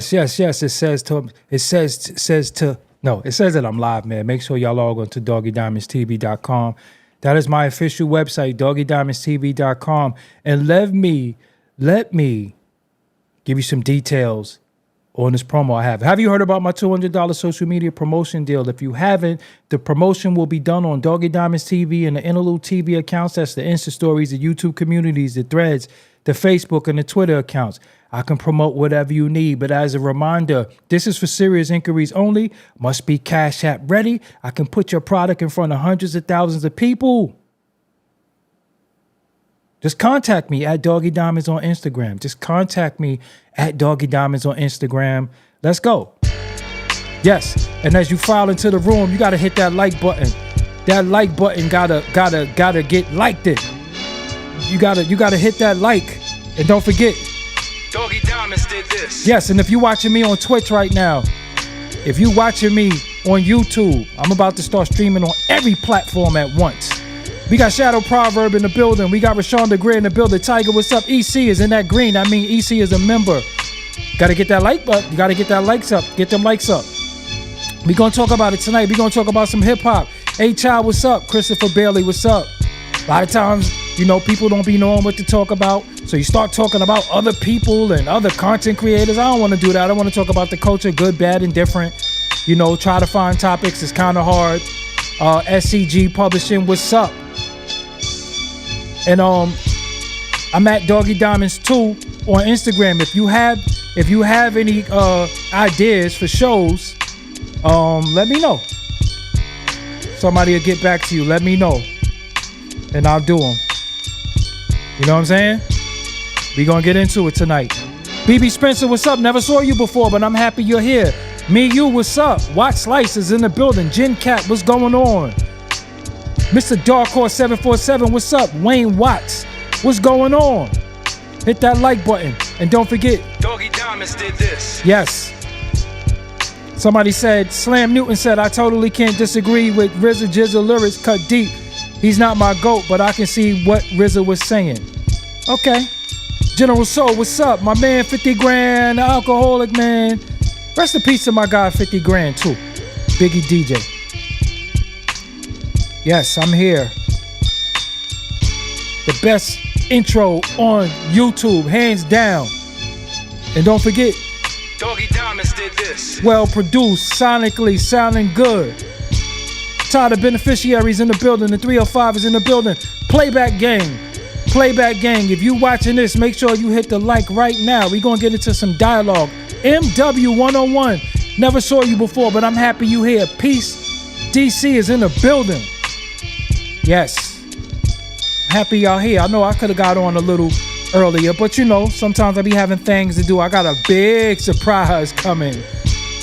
Yes. It says that I'm live, man. Make sure y'all log on to doggiediamondstv.com. That is my official website, doggiediamondstv.com. And let me give you some details on this promo I have. Have you heard about my $200 social media promotion deal? If you haven't, the promotion will be done on Doggie Diamonds TV and the Interlude TV accounts. That's the Insta stories, the YouTube communities, the threads, the Facebook, and the Twitter accounts. I can promote whatever you need, but as a reminder, this is for serious inquiries only. Must be Cash App ready. I can put your product in front of hundreds of thousands of people. Just contact me at Doggie Diamonds on Instagram. Just contact me at Doggie Diamonds on Instagram. Let's go. Yes, and as you file into the room, you gotta hit that like button. That like button gotta get liked it. You gotta hit that like, and don't forget. Doggie Diamonds did this. Yes, and if you're watching me on Twitch right now, if you're watching me on YouTube, I'm about to start streaming on every platform at once. We got Shadow Proverb in the building. We got Rashawn DeGray in the building. Tiger, what's up? EC is in that green. I mean, EC is a member. Got to get that like button. You got to get that likes up. Get them likes up. We going to talk about it tonight. We going to talk about some hip-hop. Child, what's up? Christopher Bailey, what's up? A lot of times, people don't be knowing what to talk about. So you start talking about other people and other content creators. I don't want to do that. I want to talk about the culture, good, bad, and different. Try to find topics. It's kind of hard. SCG Publishing, what's up? And I'm at Doggie Diamonds 2 on Instagram. If you have any ideas for shows, let me know. Somebody will get back to you. Let me know, and I'll do them. You know what I'm saying? We gonna get into it tonight. BB Spencer, what's up? Never saw you before, but I'm happy you're here. Me, you, what's up? Watch Slice is in the building. Jen Cat, what's going on? Mr. Dark Horse 747, what's up? Wayne Watts, what's going on? Hit that like button. And don't forget, Doggie Diamonds did this. Yes. Somebody said, Slam Newton said, I totally can't disagree with RZA GZA lyrics cut deep. He's not my GOAT, but I can see what RZA was saying. Okay. General Soul, what's up? My man 50 grand, the alcoholic man. Rest in peace to my guy 50 grand too. Biggie DJ. Yes, I'm here. The best intro on YouTube, hands down. And don't forget, Doggie Diamonds did this. Well produced, sonically sounding good. Tired of beneficiaries in the building. The 305 is in the building. Playback gang. If you watching this, make sure you hit the like right now. We're going to get into some dialogue. MW101. Never saw you before, but I'm happy you here. Peace. DC is in the building. Yes. Happy y'all here. I know I could have got on a little earlier, but sometimes I be having things to do. I got a big surprise coming.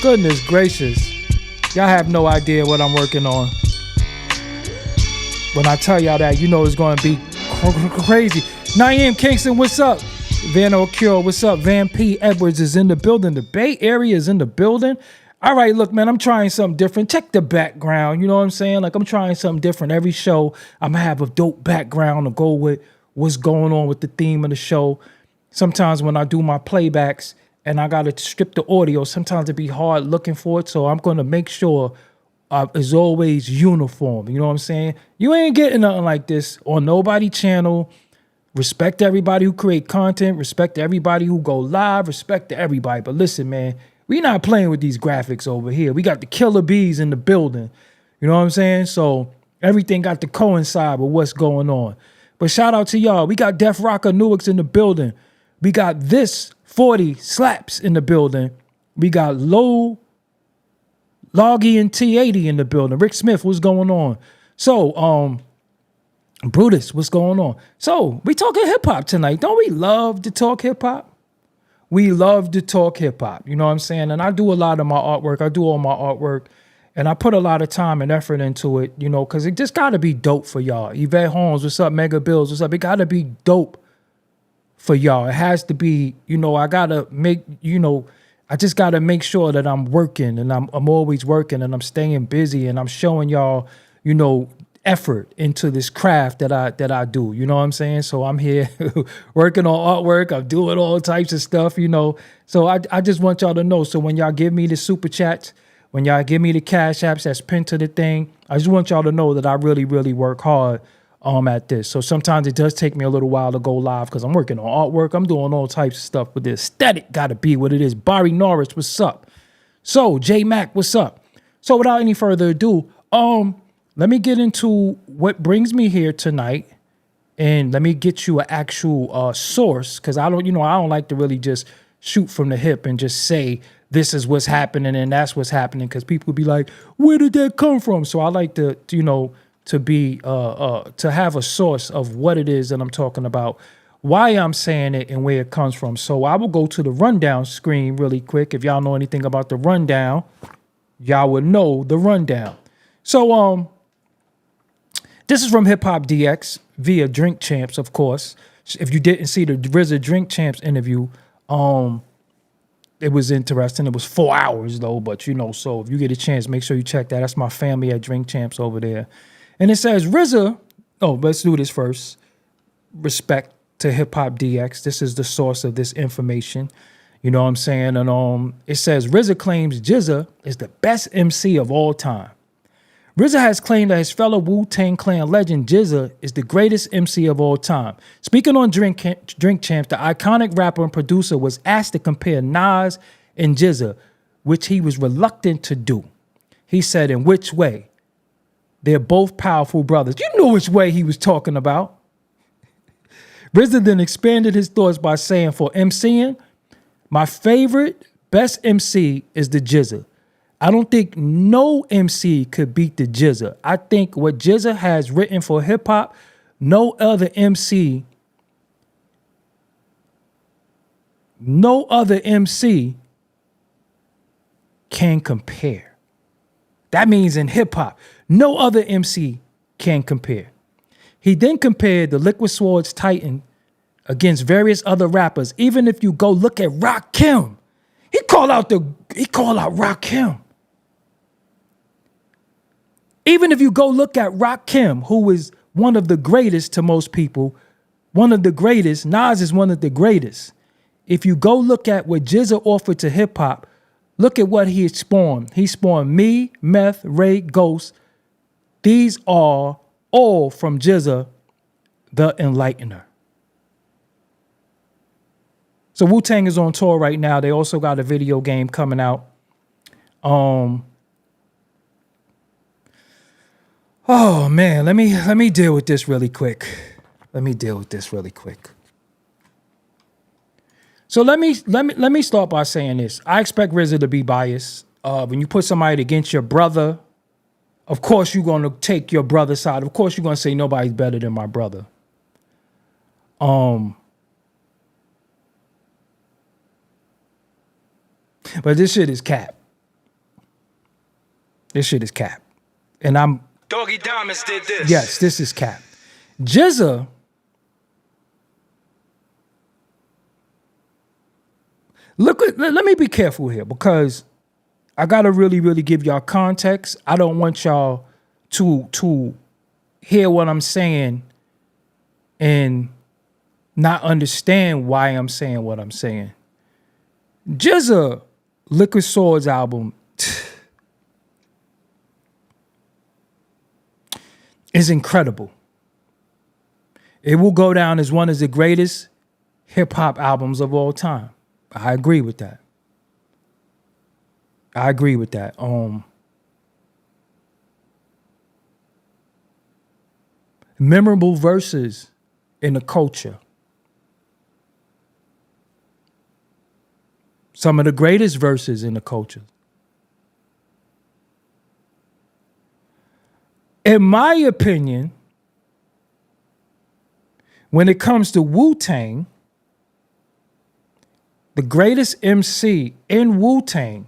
Goodness gracious. Y'all have no idea what I'm working on. When I tell y'all that, it's going to be crazy. Naeem Kingston, what's up? Van O'Cure, what's up? Van P. Edwards is in the building. The Bay Area is in the building. All right, look, man, I'm trying something different. Check the background, you know what I'm saying? Like, I'm trying something different. Every show, I'm going to have a dope background to go with what's going on with the theme of the show. Sometimes when I do my playbacks and I got to strip the audio, sometimes it be hard looking for it. So I'm going to make sure it's always uniform. You know what I'm saying? You ain't getting nothing like this on nobody channel. Respect everybody who create content. Respect everybody who go live. Respect to everybody. But listen, man, we not playing with these graphics over here. We got the killer bees in the building. You know what I'm saying? So everything got to coincide with what's going on. But shout out to y'all. We got Def Rocker Newark's in the building. We got this 40 Slaps in the building. We got Low Loggy and T80 in the building. Rick Smith, what's going on? So, Brutus, what's going on? So, we talking hip-hop tonight. Don't we love to talk hip-hop? We love to talk hip-hop. You know what I'm saying? And I do a lot of my artwork. I do all my artwork. And I put a lot of time and effort into it, because it just got to be dope for y'all. Yvette Holmes, what's up? Mega Bills, what's up? It got to be dope for y'all. It has to be, I got to make, I just got to make sure that I'm working and I'm always working and I'm staying busy and I'm showing y'all, effort into this craft that I do. You know what I'm saying? So I'm here working on artwork. I'm doing all types of stuff, you know. So I just want y'all to know. So when y'all give me the super chats, when y'all give me the cash apps that's pinned to the thing, I just want y'all to know that I really, really work hard at this. So sometimes it does take me a little while to go live because I'm working on artwork. I'm doing all types of stuff, but the aesthetic got to be what it is. Barry Norris, what's up? So J Mac, what's up? So without any further ado, let me get into what brings me here tonight, and let me get you an actual source, because I don't like to really just shoot from the hip and just say this is what's happening and that's what's happening, because people be like, where did that come from? So I like to have a source of what it is that I'm talking about, why I'm saying it, and where it comes from. So I will go to the rundown screen really quick. If y'all know anything about the rundown, y'all would know the rundown. So this is from Hip Hop DX via Drink Champs, of course. If you didn't see the RZA Drink Champs interview, it was interesting. It was 4 hours though, but you know, so if you get a chance, make sure you check that. That's my family at Drink Champs over there. And it says RZA. Oh, let's do this first. Respect to Hip Hop DX. This is the source of this information. You know what I'm saying? And it says RZA claims GZA is the best MC of all time. RZA has claimed that his fellow Wu-Tang Clan legend GZA is the greatest MC of all time. Speaking on Drink Champs, the iconic rapper and producer was asked to compare Nas and GZA, which he was reluctant to do. He said, in which way? They're both powerful brothers. You know which way he was talking about. RZA then expanded his thoughts by saying, for MCing, my favorite, best MC is the GZA. I don't think no MC could beat the GZA. I think what GZA has written for hip hop, no other MC can compare. That means in hip hop, no other MC can compare. He then compared the Liquid Swords Titan against various other rappers. Even if you go look at Rakim, he called out Rakim. Even if you go look at Rakim, who is one of the greatest to most people, one of the greatest, Nas is one of the greatest. If you go look at what GZA offered to hip hop, look at what he spawned. He spawned me, Meth, Ray, Ghost. These are all from GZA, the Enlightener. So Wu-Tang is on tour right now. They also got a video game coming out. Oh man, let me deal with this really quick. So let me start by saying this. I expect RZA to be biased. When you put somebody against your brother, of course you're going to take your brother's side. Of course you're going to say nobody's better than my brother. But this shit is cap. And Doggie Diamonds did this. Yes, this is cap. GZA let me be careful here, because I gotta really, really give y'all context. I don't want y'all to hear what I'm saying and not understand why I'm saying what I'm saying. GZA Liquid Swords album is incredible. It will go down as one of the greatest hip hop albums of all time. I agree with that. Memorable verses in the culture. Some of the greatest verses in the culture. In my opinion, when it comes to Wu-Tang, the greatest MC in Wu-Tang,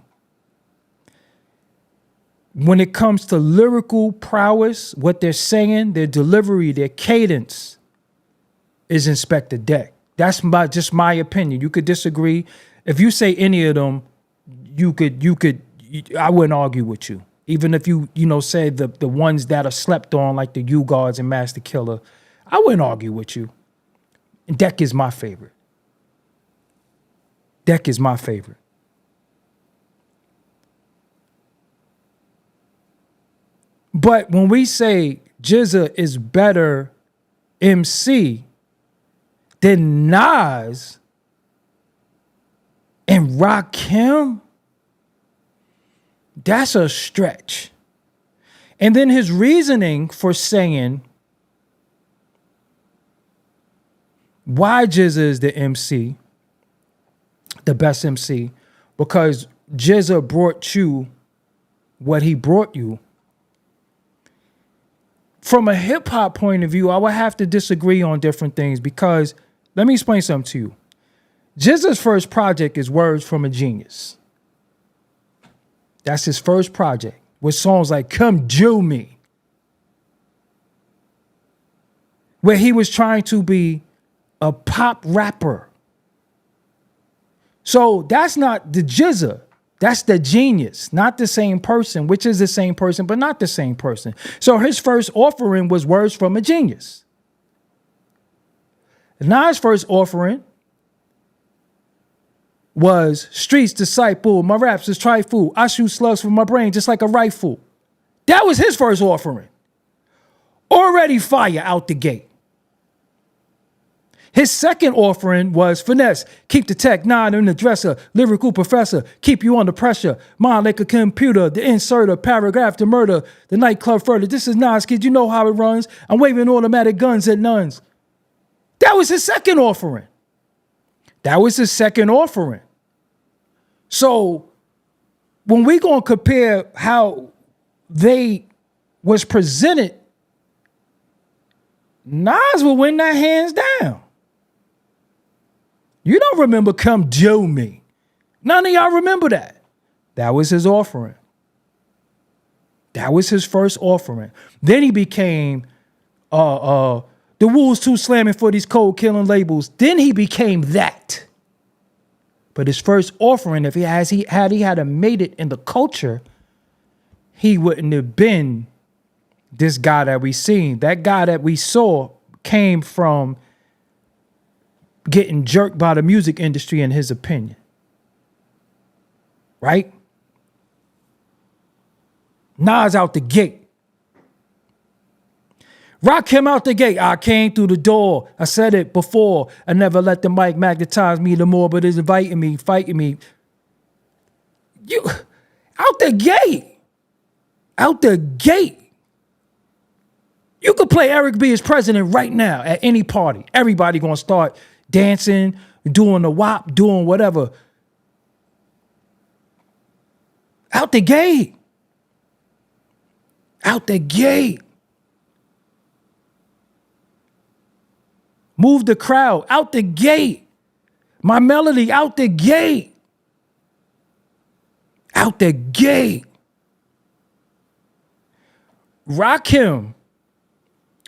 when it comes to lyrical prowess, what they're saying, their delivery, their cadence, is Inspector Deck. That's just my opinion. You could disagree. If you say any of them, I wouldn't argue with you. Even if you say the ones that are slept on, like the U Guards and Master Killer, I wouldn't argue with you. Deck is my favorite. Deck is my favorite. But when we say GZA is better MC than Nas and Rakim, that's a stretch. And then his reasoning for saying why GZA is the MC, the best MC, because GZA brought you what he brought you. From a hip hop point of view, I would have to disagree on different things because let me explain something to you. GZA's first project is Words from a Genius. That's his first project with songs like Come Do Me, where he was trying to be a pop rapper. So that's not the GZA. That's the Genius, not the same person, which is the same person, but not the same person. So his first offering was Words from a Genius. Nas' first offering was Streets Disciple, my raps is trifle. I shoot slugs from my brain just like a rifle. That was his first offering. Already fire out the gate. His second offering was Finesse, keep the tech 9 in the dresser, lyrical professor, keep you under pressure, mind like a computer, the inserter, paragraph to murder, the nightclub further. This is Nas, kid, you know how it runs. I'm waving automatic guns at nuns. That was his second offering. That was his second offering. So when we gonna compare how they was presented, Nas will win that hands down. You don't remember Come Do Me. None of y'all remember that. That was his offering. That was his first offering. Then he became the Wu's too slamming for these cold killing labels. Then he became that. But his first offering, if he had made it in the culture, he wouldn't have been this guy that we seen. That guy that we saw came from getting jerked by the music industry, in his opinion. Right? Nas out the gate. Rakim out the gate. I came through the door. I said it before. I never let the mic magnetize me no more, but it's inviting me, fighting me. You out the gate. Out the gate. You could play Eric B as president right now at any party. Everybody gonna start dancing, doing the WAP, doing whatever. Out the gate. Out the gate. Move the crowd. Out the gate. My melody out the gate. Out the gate. Rakim,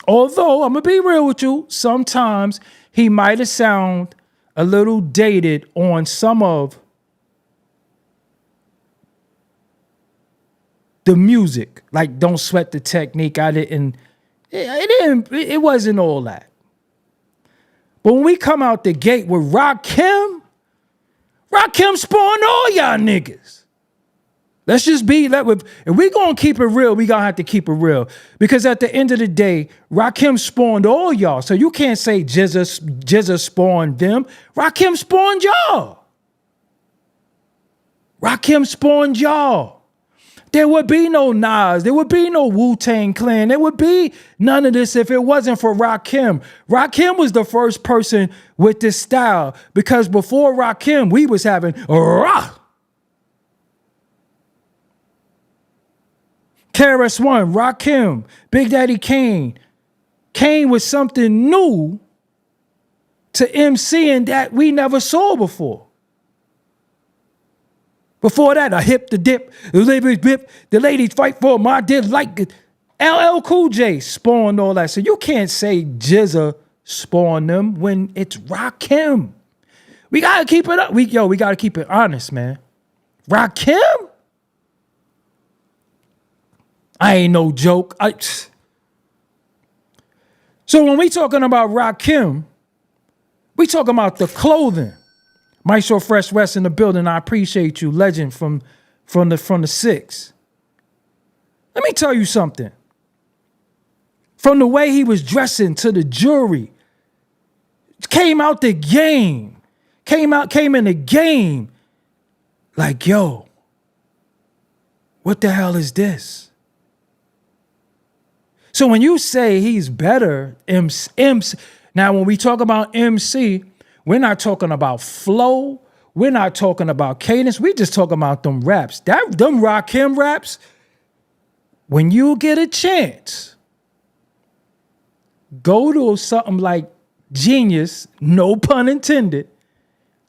although I'm going to be real with you, sometimes he might have sound a little dated on some of the music. Like Don't Sweat the Technique. It wasn't all that. But when we come out the gate with Rakim spawned all y'all niggas. Let's just be, if we gonna keep it real, we gonna have to keep it real. Because at the end of the day, Rakim spawned all y'all. So you can't say GZA spawned them. Rakim spawned y'all. Rakim spawned y'all. There would be no Nas. There would be no Wu-Tang Clan. There would be none of this if it wasn't for Rakim. Rakim was the first person with this style. Because before Rakim, we was having rah. KRS-One, Rakim, Big Daddy Kane. Kane was something new to MCing that we never saw before. Before that, I hip the dip, the ladies fight for my did like it. LL Cool J spawned all that. So you can't say GZA spawned them when it's Rakim. We gotta keep it up. We gotta keep it honest, man. Rakim? I ain't no joke. So when we talking about Rakim, we talking about the clothing. Maestro Fresh West in the building. I appreciate you, legend from the six. Let me tell you something. From the way he was dressing to the jewelry, came out the game, came in the game. Like, yo, what the hell is this? So when you say he's better, MC, now when we talk about MC, we're not talking about flow. We're not talking about cadence. We just talking about them raps. Them Rakim raps, when you get a chance, go to something like Genius, no pun intended.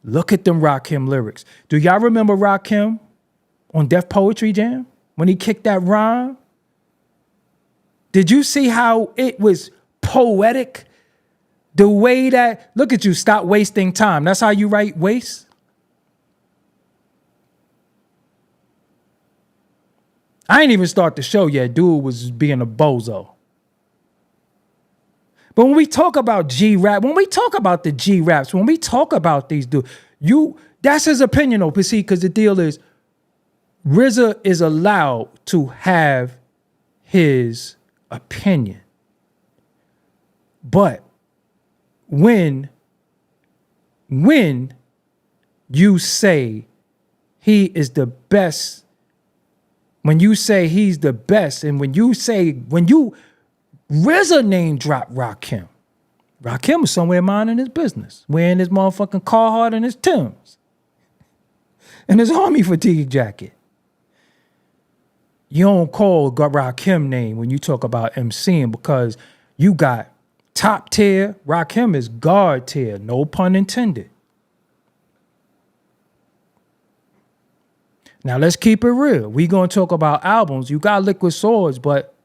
Look at them Rakim lyrics. Do y'all remember Rakim on Def Poetry Jam when he kicked that rhyme? Did you see how it was poetic? The way that, look at you, stop wasting time. That's how you write waste? I ain't even start the show yet. Dude was being a bozo. But when we talk about G-Rap, when we talk about the G-Raps, when we talk about these dudes, that's his opinion, though, see, because the deal is RZA is allowed to have his opinion. But when you say he is the best, when you say he's the best, and when you RZA name drop Rakim. Rakim was somewhere minding his business, wearing his motherfucking Carhartt and his Timbs and his army fatigue jacket. You don't call Rakim name when you talk about MCing because you got top tier. Rakim is guard tier, no pun intended. Now let's keep it real. We gonna talk about albums. You got Liquid Swords, but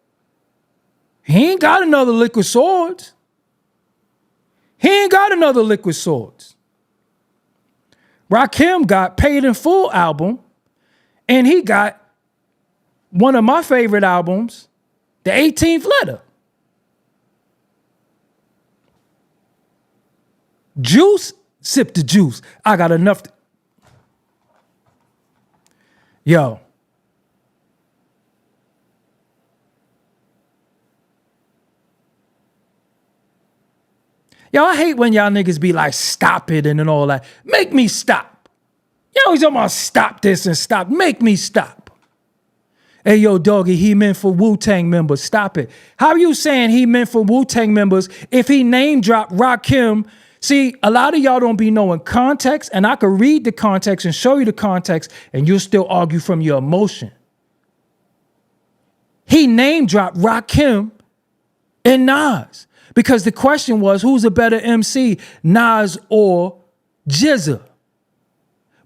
he ain't got another Liquid Swords. He ain't got another Liquid Swords. Rakim got Paid in Full album, and he got one of my favorite albums, The 18th Letter. Juice, sip the juice. I got enough. Yo. Yo, I hate when y'all niggas be like, stop it and all that. Make me stop. You always talking about stop this and stop. Make me stop. Hey, yo, Doggie, he meant for Wu-Tang members. Stop it. How are you saying he meant for Wu-Tang members if he name dropped Rakim? See, a lot of y'all don't be knowing context, and I could read the context and show you the context, and you'll still argue from your emotion. He name dropped Rakim and Nas. Because the question was, who's a better MC, Nas or GZA?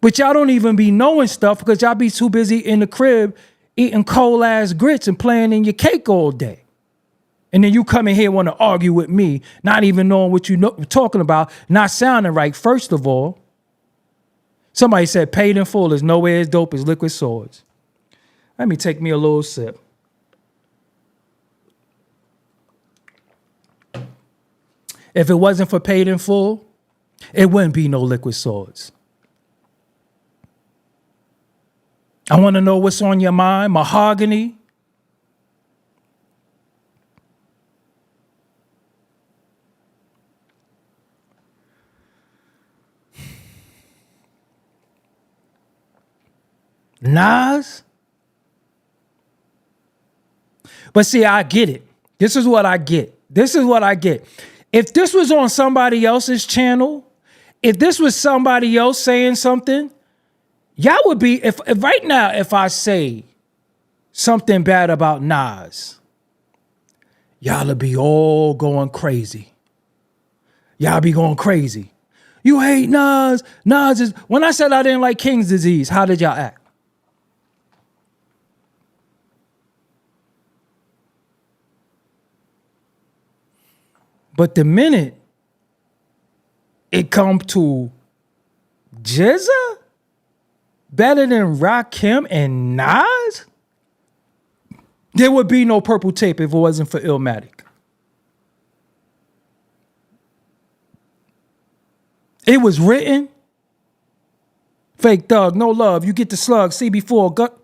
But y'all don't even be knowing stuff because y'all be too busy in the crib eating cold ass grits and playing in your cake all day. And then you come in here want to argue with me, not even knowing what you're talking about, not sounding right. First of all, somebody said Paid in Full is nowhere as dope as Liquid Swords. Let me take me a little sip. If it wasn't for Paid in Full, it wouldn't be no Liquid Swords. I want to know what's on your mind. Mahogany. Nas. But see, I get it. This is what I get. If this was on somebody else's channel, if this was somebody else saying something, y'all would be, if right now, if I say something bad about Nas, y'all would be all going crazy. Y'all be going crazy. You hate Nas. Nas is, when I said I didn't like King's Disease, how did y'all act? But the minute it comes to GZA better than Rakim and Nas, There would be no Purple Tape if it wasn't for Illmatic. It was written. Fake Thug, no love. You get the slug. CB4. Gut.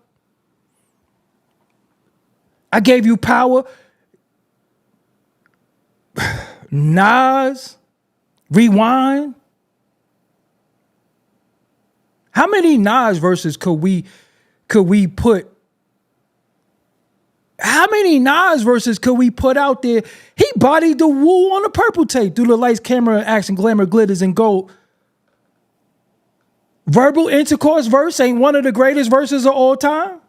I gave you power. Nas. Rewind. How many Nas verses could we put? How many Nas verses could we put out there? He bodied the Wu on the Purple Tape. Through the lights, camera, action, glamour, glitters, and gold. Verbal intercourse verse ain't one of the greatest verses of all time.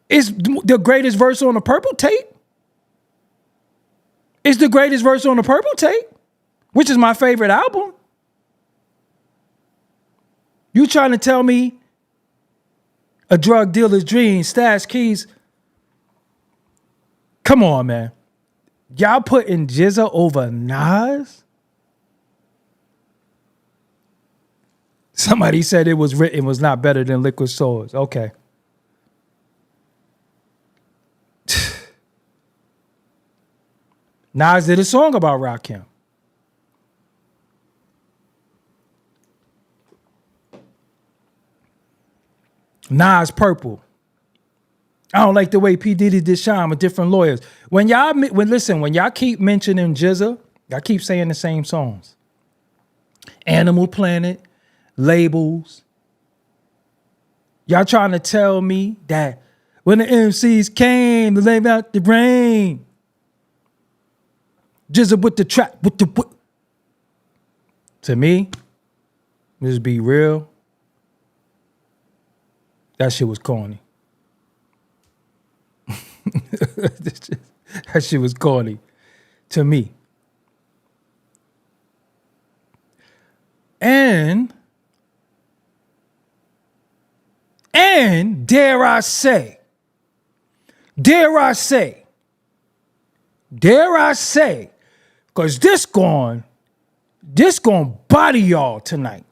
It's the greatest verse on the Purple Tape. It's the greatest verse on the Purple Tape, which is my favorite album. You trying to tell me a drug dealer's dream, stash keys? Come on, man. Y'all putting GZA over Nas? Somebody said it was written was not better than Liquid Swords. Okay. Nas did a song about Rakim. Nas Purple. I don't like the way P. Diddy did Shine with different lawyers. When y'all keep mentioning GZA, y'all keep saying the same songs. Animal Planet, labels. Y'all trying to tell me that when the MCs came to lay out the rain, GZA with the trap, with the. To me, just be real, that shit was corny. That shit was corny to me. And dare I say, because this gon' body y'all tonight.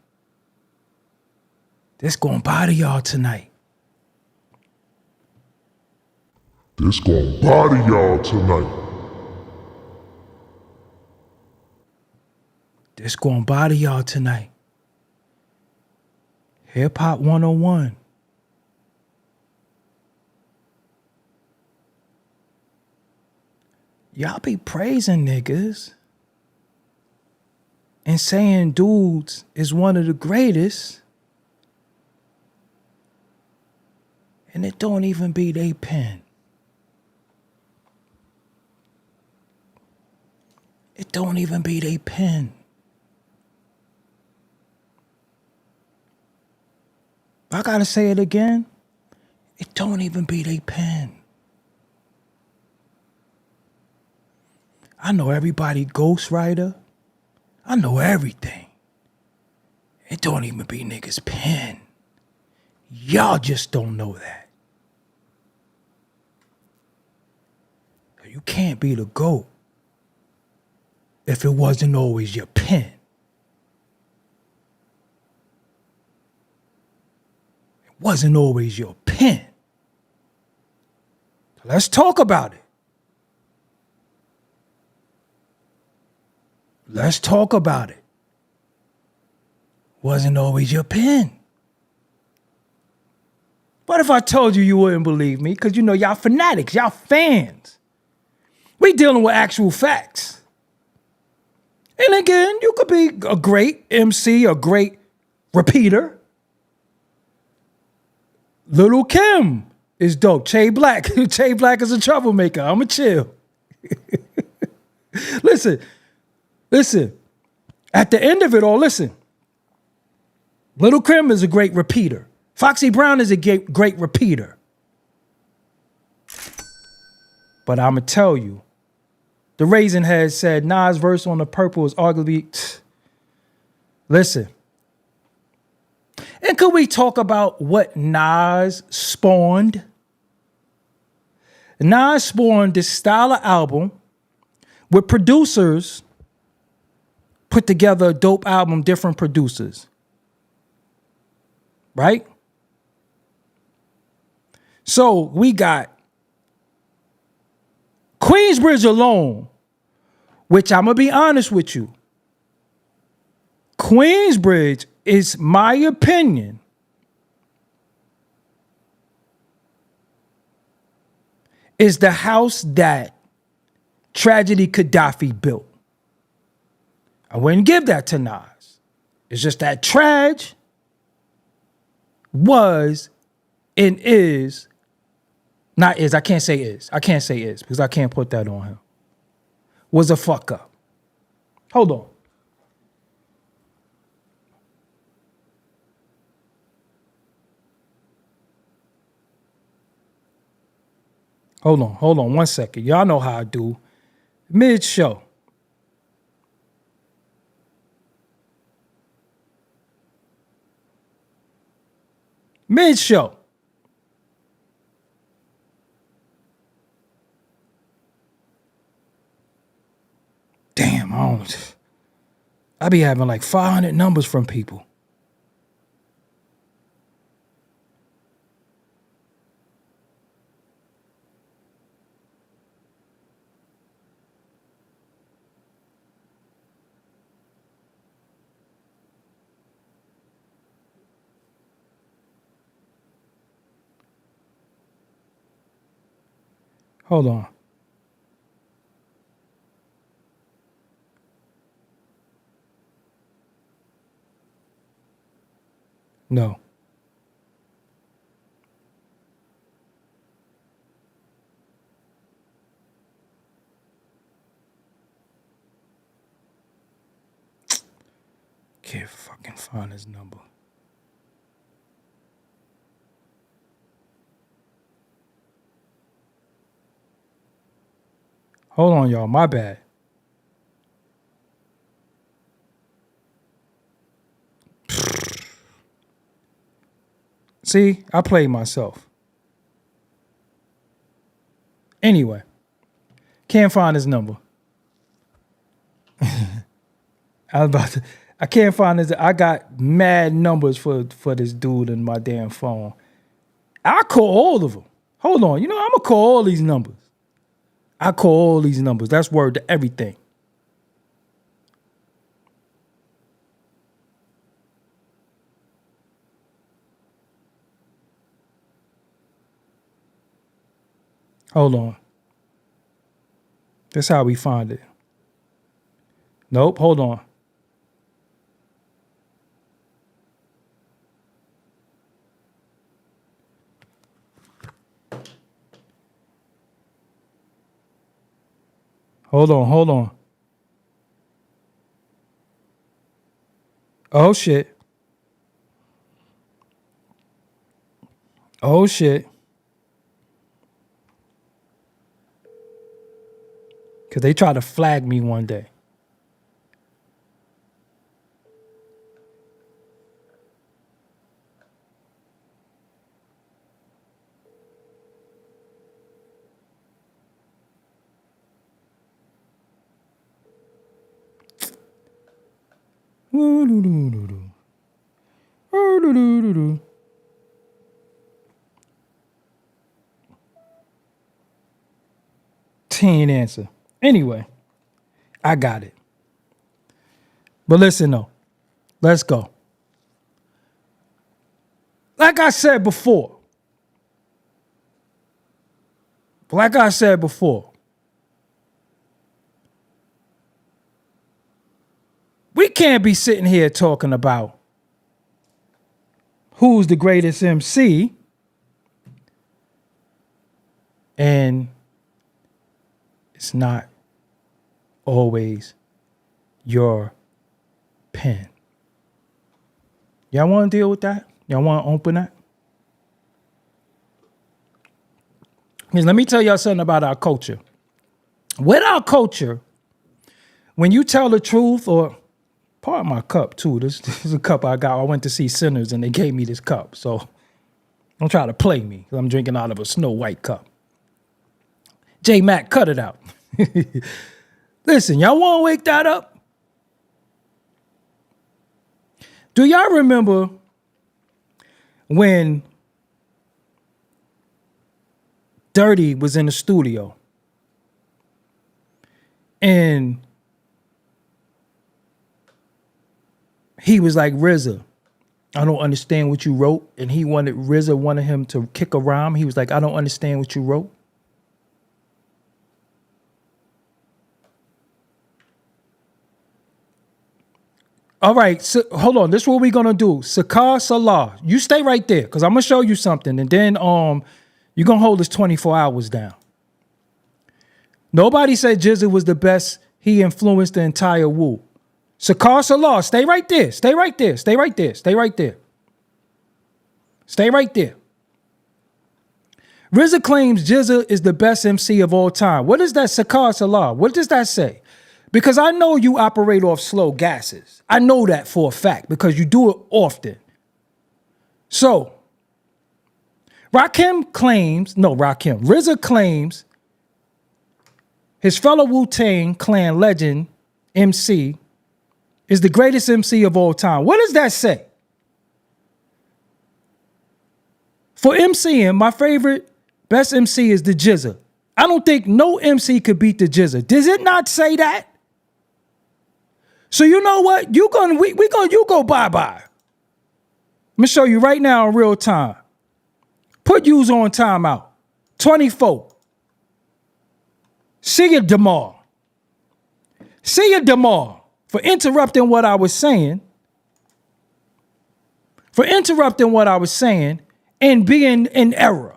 This gon' body y'all tonight. This gon' body y'all tonight. This gon' body y'all tonight. Hip Hop 101. Y'all be praising niggas and saying dudes is one of the greatest, and it don't even be they pen. It don't even be they pen. I gotta say it again. It don't even be they pen. I know everybody ghostwriter. I know everything. It don't even be niggas pen. Y'all just don't know that. You can't be the GOAT if it wasn't always your pen. It wasn't always your pen. Let's talk about it. Let's talk about it. Wasn't always your pen. What if I told you you wouldn't believe me? Because you know y'all fanatics, y'all fans. We dealing with actual facts. And again, you could be a great MC, a great repeater. Little Kim is dope. Che Black. Che Black is a troublemaker. I'ma chill. Listen. At the end of it all, listen. Little Kim is a great repeater. Foxy Brown is a great repeater. But I'ma tell you, the Raisin Head said Nas' verse on the Purple is arguably. Listen. And could we talk about what Nas spawned? Nas spawned this style of album with producers put together a dope album, different producers. Right? So we got Queensbridge alone, which I'm going to be honest with you, Queensbridge is my opinion. Is the house that Tragedy Gaddafi built. I wouldn't give that to Nas. It's just that Trag was and is, not is, I can't say is because I can't put that on him. Was a fuck up. Hold on. Hold on 1 second. Y'all know how I do. Mid-show. Mid-show. Damn, I be having like 500 numbers from people. Hold on. No. Can't fucking find his number. Hold on, y'all. My bad. See, I played myself. Anyway, can't find his number. I can't find his. I got mad numbers for this dude in my damn phone. I call all of them. Hold on, I'm gonna call all these numbers. I call all these numbers. That's word to everything. Hold on. That's how we find it. Nope, hold on. Hold on. Oh, shit. Because they tried to flag me one day. Teen answer. Anyway, I got it. But listen though, let's go. Like I said before, we can't be sitting here talking about who's the greatest MC and it's not always your pen. Y'all want to deal with that? Y'all want to open that? Because let me tell y'all something about our culture. With our culture, when you tell the truth, or part of my cup too, this is a cup I got. I went to see Sinners and they gave me this cup. So don't try to play me. I'm drinking out of a Snow White cup. J Mac, cut it out. Listen, y'all want to wake that up? Do y'all remember when Dirty was in the studio And he was like, RZA, I don't understand what you wrote. And RZA wanted him to kick a rhyme. He was like, I don't understand what you wrote. All right, so hold on. This is what we're gonna do. Sakar Salah. You stay right there, because I'm gonna show you something. And then you're gonna hold this 24 hours down. Nobody said GZA was the best. He influenced the entire Wu. Sakar Salah, stay right there. Stay right there. Stay right there. Stay right there. Stay right there. RZA claims GZA is the best MC of all time. What is that, Sakar Salah? What does that say? Because I know you operate off slow gases. I know that for a fact because you do it often. So, RZA claims his fellow Wu-Tang Clan legend, MC, is the greatest MC of all time. What does that say? For MCing, my favorite, best MC is the GZA. I don't think no MC could beat the GZA. Does it not say that? So you know what? You go bye-bye. Let me show you right now in real time. Put yous on timeout. 24. See you tomorrow. See you tomorrow for interrupting what I was saying. For interrupting what I was saying and being in error.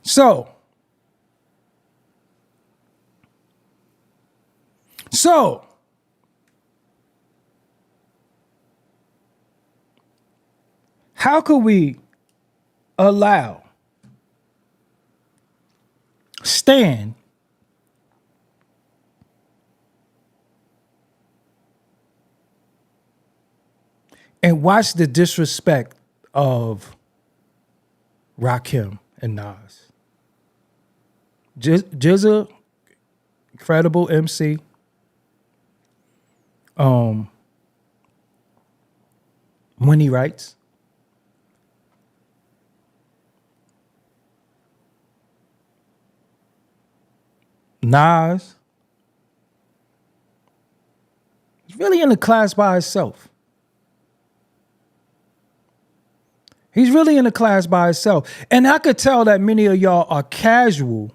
So, how could we allow Stan and watch the disrespect of Rakim and Nas? GZA, incredible MC. When he writes. Nas is really in a class by himself. He's really in a class by himself. And I could tell that many of y'all are casual.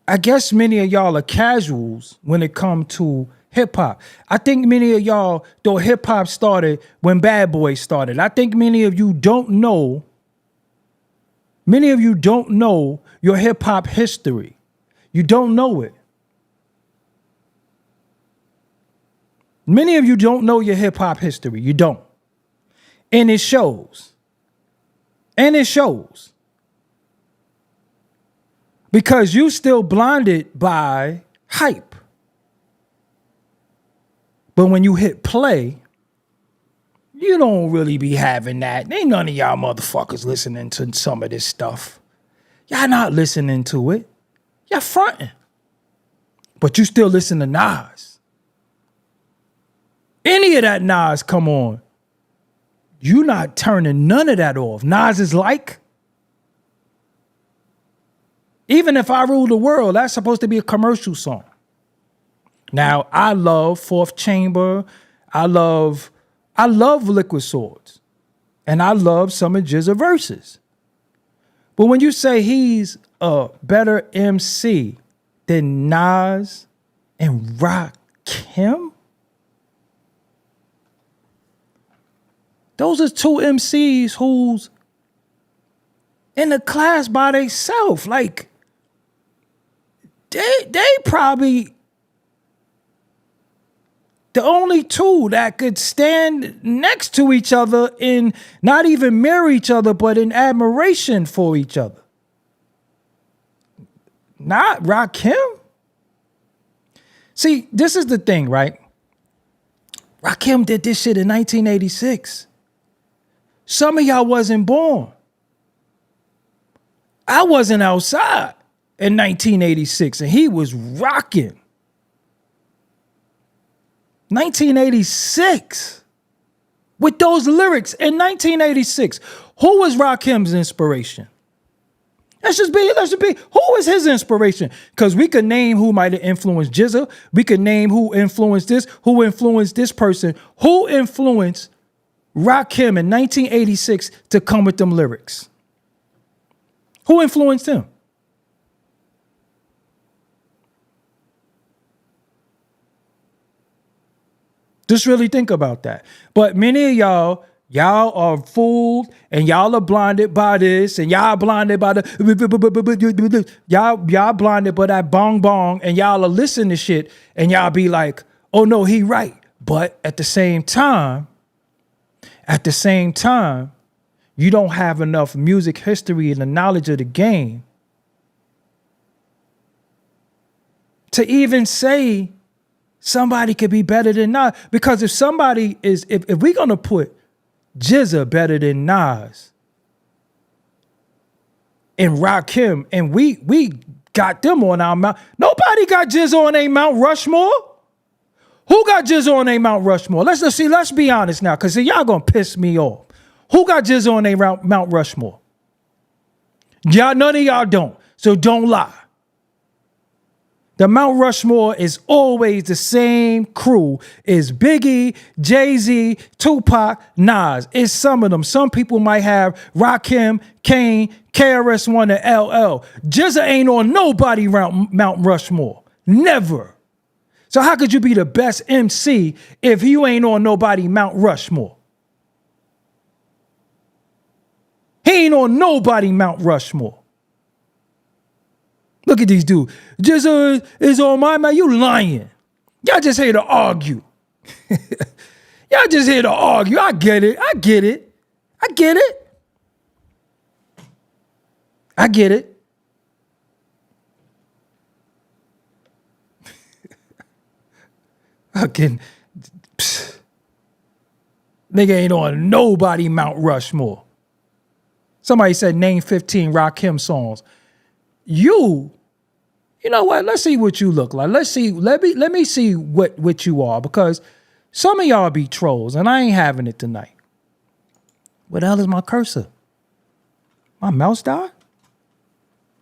I guess many of y'all are casuals when it comes to hip hop. I think many of y'all, though hip hop started when Bad Boy started, I think many of you don't know your hip hop history. You don't know it. Many of you don't know your hip hop history. You don't. And it shows. And it shows. Because you still blinded by hype. But when you hit play, you don't really be having that. Ain't none of y'all motherfuckers listening to some of this stuff. Y'all not listening to it. Y'all fronting. But you still listen to Nas. Any of that Nas come on, you not turning none of that off. Nas is like, even if I rule the world, that's supposed to be a commercial song. Now, I love Fourth Chamber. I love Liquid Swords. And I love some of GZA verses. But when you say he's a better MC than Nas and Rakim, those are two MCs who's in a class by themselves. Like, they probably the only two that could stand next to each other and not even mirror each other, but in admiration for each other. Not Rakim. See, this is the thing, right? Rakim did this shit in 1986. Some of y'all wasn't born. I wasn't outside in 1986, and he was rocking. 1986. With those lyrics in 1986. Who was Rakim's inspiration? Let's just be, who was his inspiration? Because we could name who might have influenced GZA. We could name who influenced this person. Who influenced Rakim in 1986 to come with them lyrics? Who influenced him? Just really think about that. But many of y'all are fooled and y'all are blinded by this and y'all blinded by the y'all blinded by that bong bong and y'all are listening to shit and y'all be like, oh no, he right. But at the same time, you don't have enough music history and the knowledge of the game to even say somebody could be better than Nas. Because if somebody is, if we're going to put GZA better than Nas and Rakim, and we got them on our Mount. Nobody got GZA on a Mount Rushmore. Who got GZA on a Mount Rushmore? Let's be honest now, because y'all going to piss me off. Who got GZA on a Mount Rushmore? Y'all, none of y'all don't. So don't lie. The Mount Rushmore is always the same crew. It's Biggie, Jay-Z, Tupac, Nas. It's some of them. Some people might have Rakim, Kane, KRS-One, and LL. GZA ain't on nobody Mount Rushmore. Never. So how could you be the best MC if you ain't on nobody Mount Rushmore? He ain't on nobody Mount Rushmore. Look at these dudes. GZA is on my man. You lying. Y'all just here to argue. Y'all just here to argue. I get it. I get it. I get it. I get it. Fucking nigga ain't on nobody Mount Rushmore. Somebody said name 15 Rakim songs. You know what? Let's see what you look like. Let me see what you are, because some of y'all be trolls and I ain't having it tonight. What the hell is my cursor? My mouse died?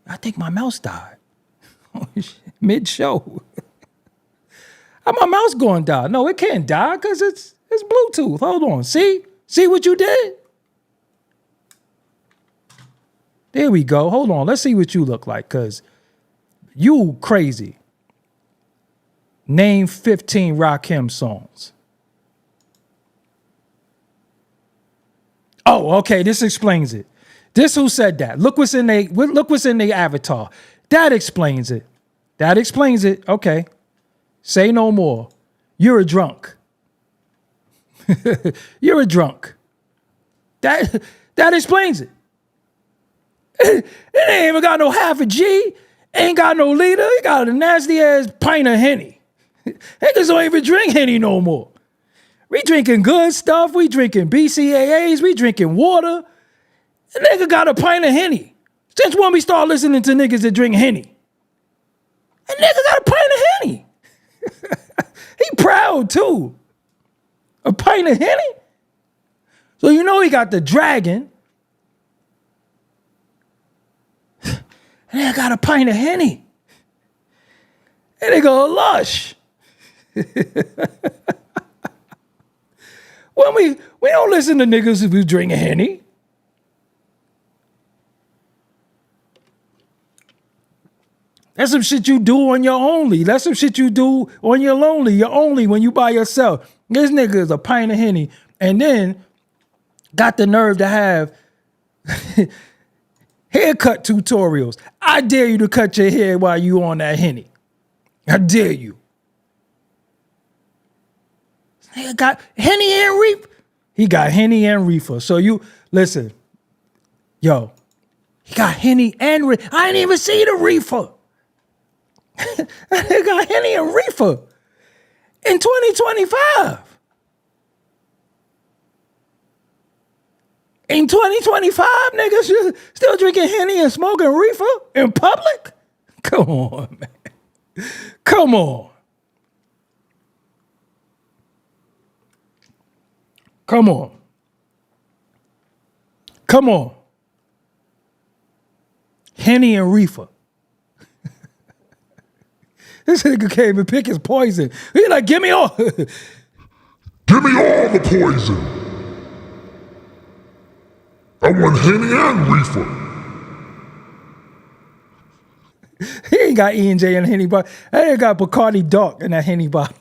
I think my mouse died. Mid-show. How my mouse going to die? No, it can't die because it's Bluetooth. Hold on. See what you did? There we go. Hold on. Let's see what you look like, because you crazy. Name 15 Rakim songs. Oh, okay. This explains it. This who said that. Look what's in the avatar. That explains it. That explains it. Okay. Say no more. You're a drunk. You're a drunk. That explains it. It ain't even got no half a G. Ain't got no leader. He got a nasty ass pint of Henny. Niggas don't even drink Henny no more. We drinking good stuff. We drinking BCAAs. We drinking water. The nigga got a pint of Henny. Since when we start listening to niggas that drink Henny? A nigga got a pint of Henny. He proud too. A pint of Henny? So you know he got the dragon. And I got a pint of Henny. And they go, lush. When we don't listen to niggas if we drink a Henny. That's some shit you do on your only. That's some shit you do on your lonely. You're only when you by yourself. This nigga is a pint of Henny. And then got the nerve to have haircut tutorials. I dare you to cut your hair while you on that Henny. I dare you. He got Henny and Reefer. He got Henny and Reefer. So you, listen. Yo, he got Henny and Reefer. I ain't even see the Reefer. He got Henny and Reefer in 2025. In 2025, niggas still drinking Henny and smoking Reefer in public? Come on, man. Come on. Come on. Come on. Henny and reefer. This nigga came and pick his poison. He like, give me all. Give me all the poison. I want Henny and reefer. He ain't got E&J in the Henny bottle. He ain't got Bacardi Dark in that Henny bottle.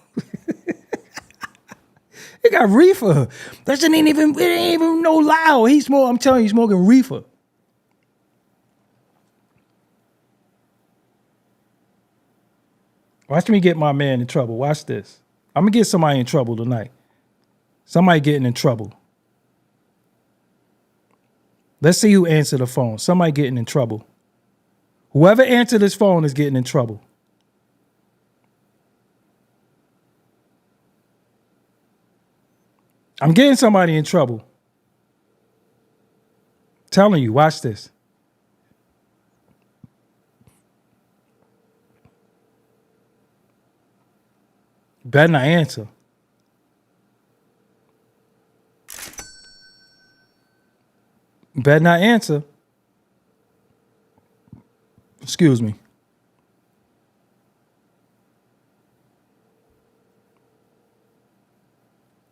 He got reefer. That shit ain't even no loud. I'm telling you, he's smoking reefer. Watch me get my man in trouble. Watch this. I'm going to get somebody in trouble tonight. Somebody getting in trouble. Let's see who answered the phone. Somebody getting in trouble. Whoever answered this phone is getting in trouble. I'm getting somebody in trouble. Telling you, watch this. Better not answer. Better not answer. Excuse me.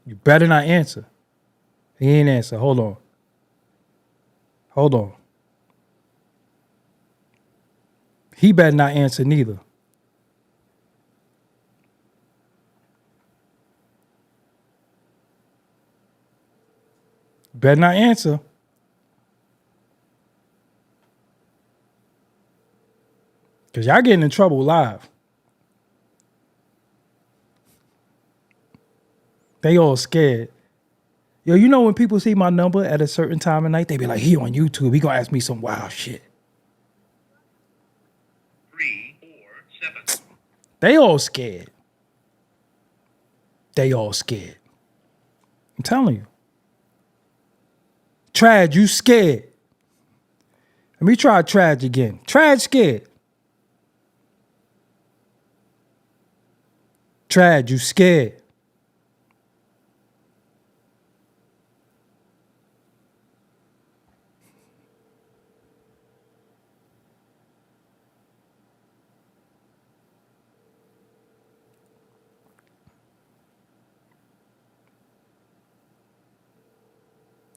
You better not answer. He ain't answer. Hold on. Hold on. He better not answer neither. Better not answer. Because y'all getting in trouble live. They all scared. Yo, you know when people see my number at a certain time of night, they be like, he on YouTube. He gonna ask me some wild shit. 3, 4, 7. They all scared. They all scared. I'm telling you. Trad, you scared. Let me try Trad again. Trad scared. Trad, you scared.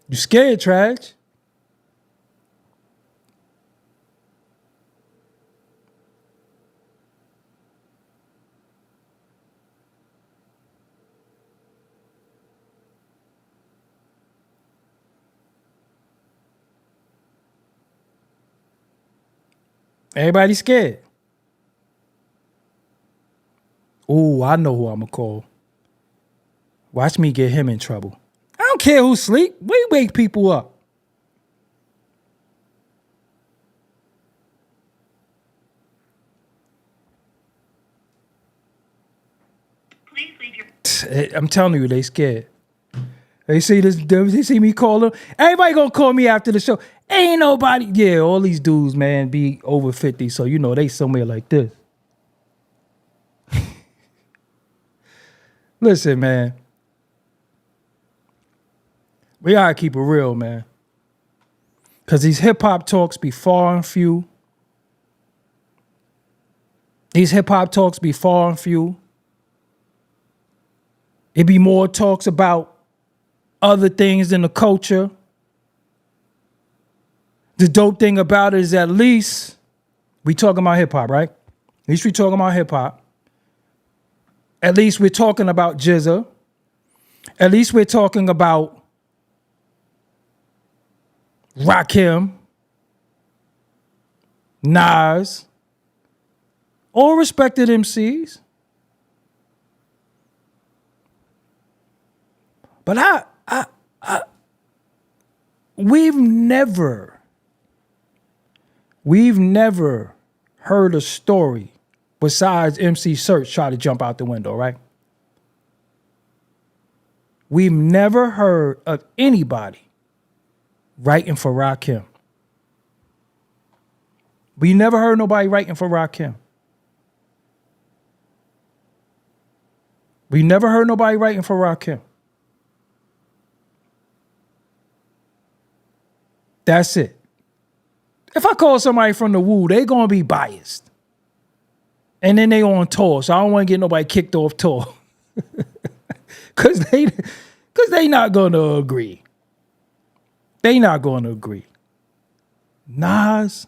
You scared, Trad? Everybody scared. Ooh, I know who I'm gonna call. Watch me get him in trouble. I don't care who sleep. We wake people up. Please leave your... I'm telling you, they scared. They see this. They see me call them. Everybody gonna call me after the show. Ain't nobody. Yeah, all these dudes, man, be over 50, so you know they somewhere like this. Listen, man. We gotta keep it real, man. Cause these hip hop talks be far and few. These hip hop talks be far and few. It be more talks about other things in the culture. The dope thing about it is at least we talking about hip hop, right? At least we talking about hip hop. At least we're talking about GZA. At least we're talking about Rakim, Nas, all respected MCs. But we've never heard a story besides MC Search try to jump out the window, right? We've never heard of anybody writing for Rakim. We never heard nobody writing for Rakim. We never heard nobody writing for Rakim. That's it. If I call somebody from the Wu, they gonna be biased. And then they on tour, so I don't want to get nobody kicked off tour. Cause they not gonna agree. They not gonna agree. Nas,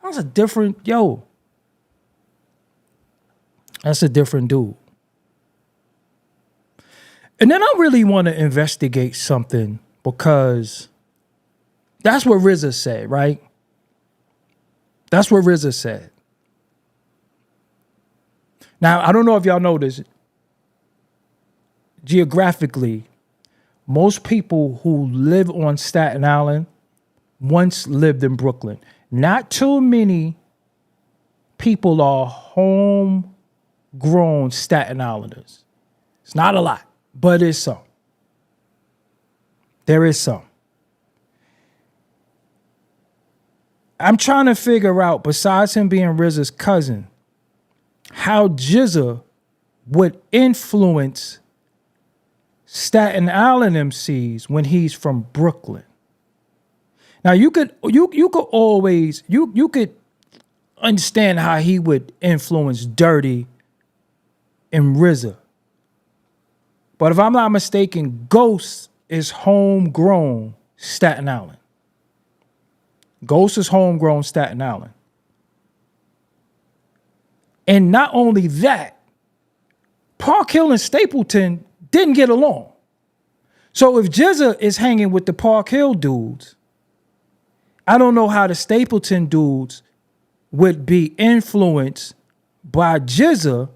that's a different, that's a different dude. And then I really want to investigate something because that's what RZA said, right? That's what RZA said. Now, I don't know if y'all know this. Geographically, most people who live on Staten Island once lived in Brooklyn. Not too many people are homegrown Staten Islanders. It's not a lot, but it's some. There is some. I'm trying to figure out, besides him being RZA's cousin, how GZA would influence Staten Island MCs when he's from Brooklyn. Now you could understand how he would influence Dirty and RZA. But if I'm not mistaken, Ghost is homegrown Staten Island. Ghost is homegrown Staten Island. And not only that, Park Hill and Stapleton didn't get along. So if GZA is hanging with the Park Hill dudes, I don't know how the Stapleton dudes would be influenced by GZA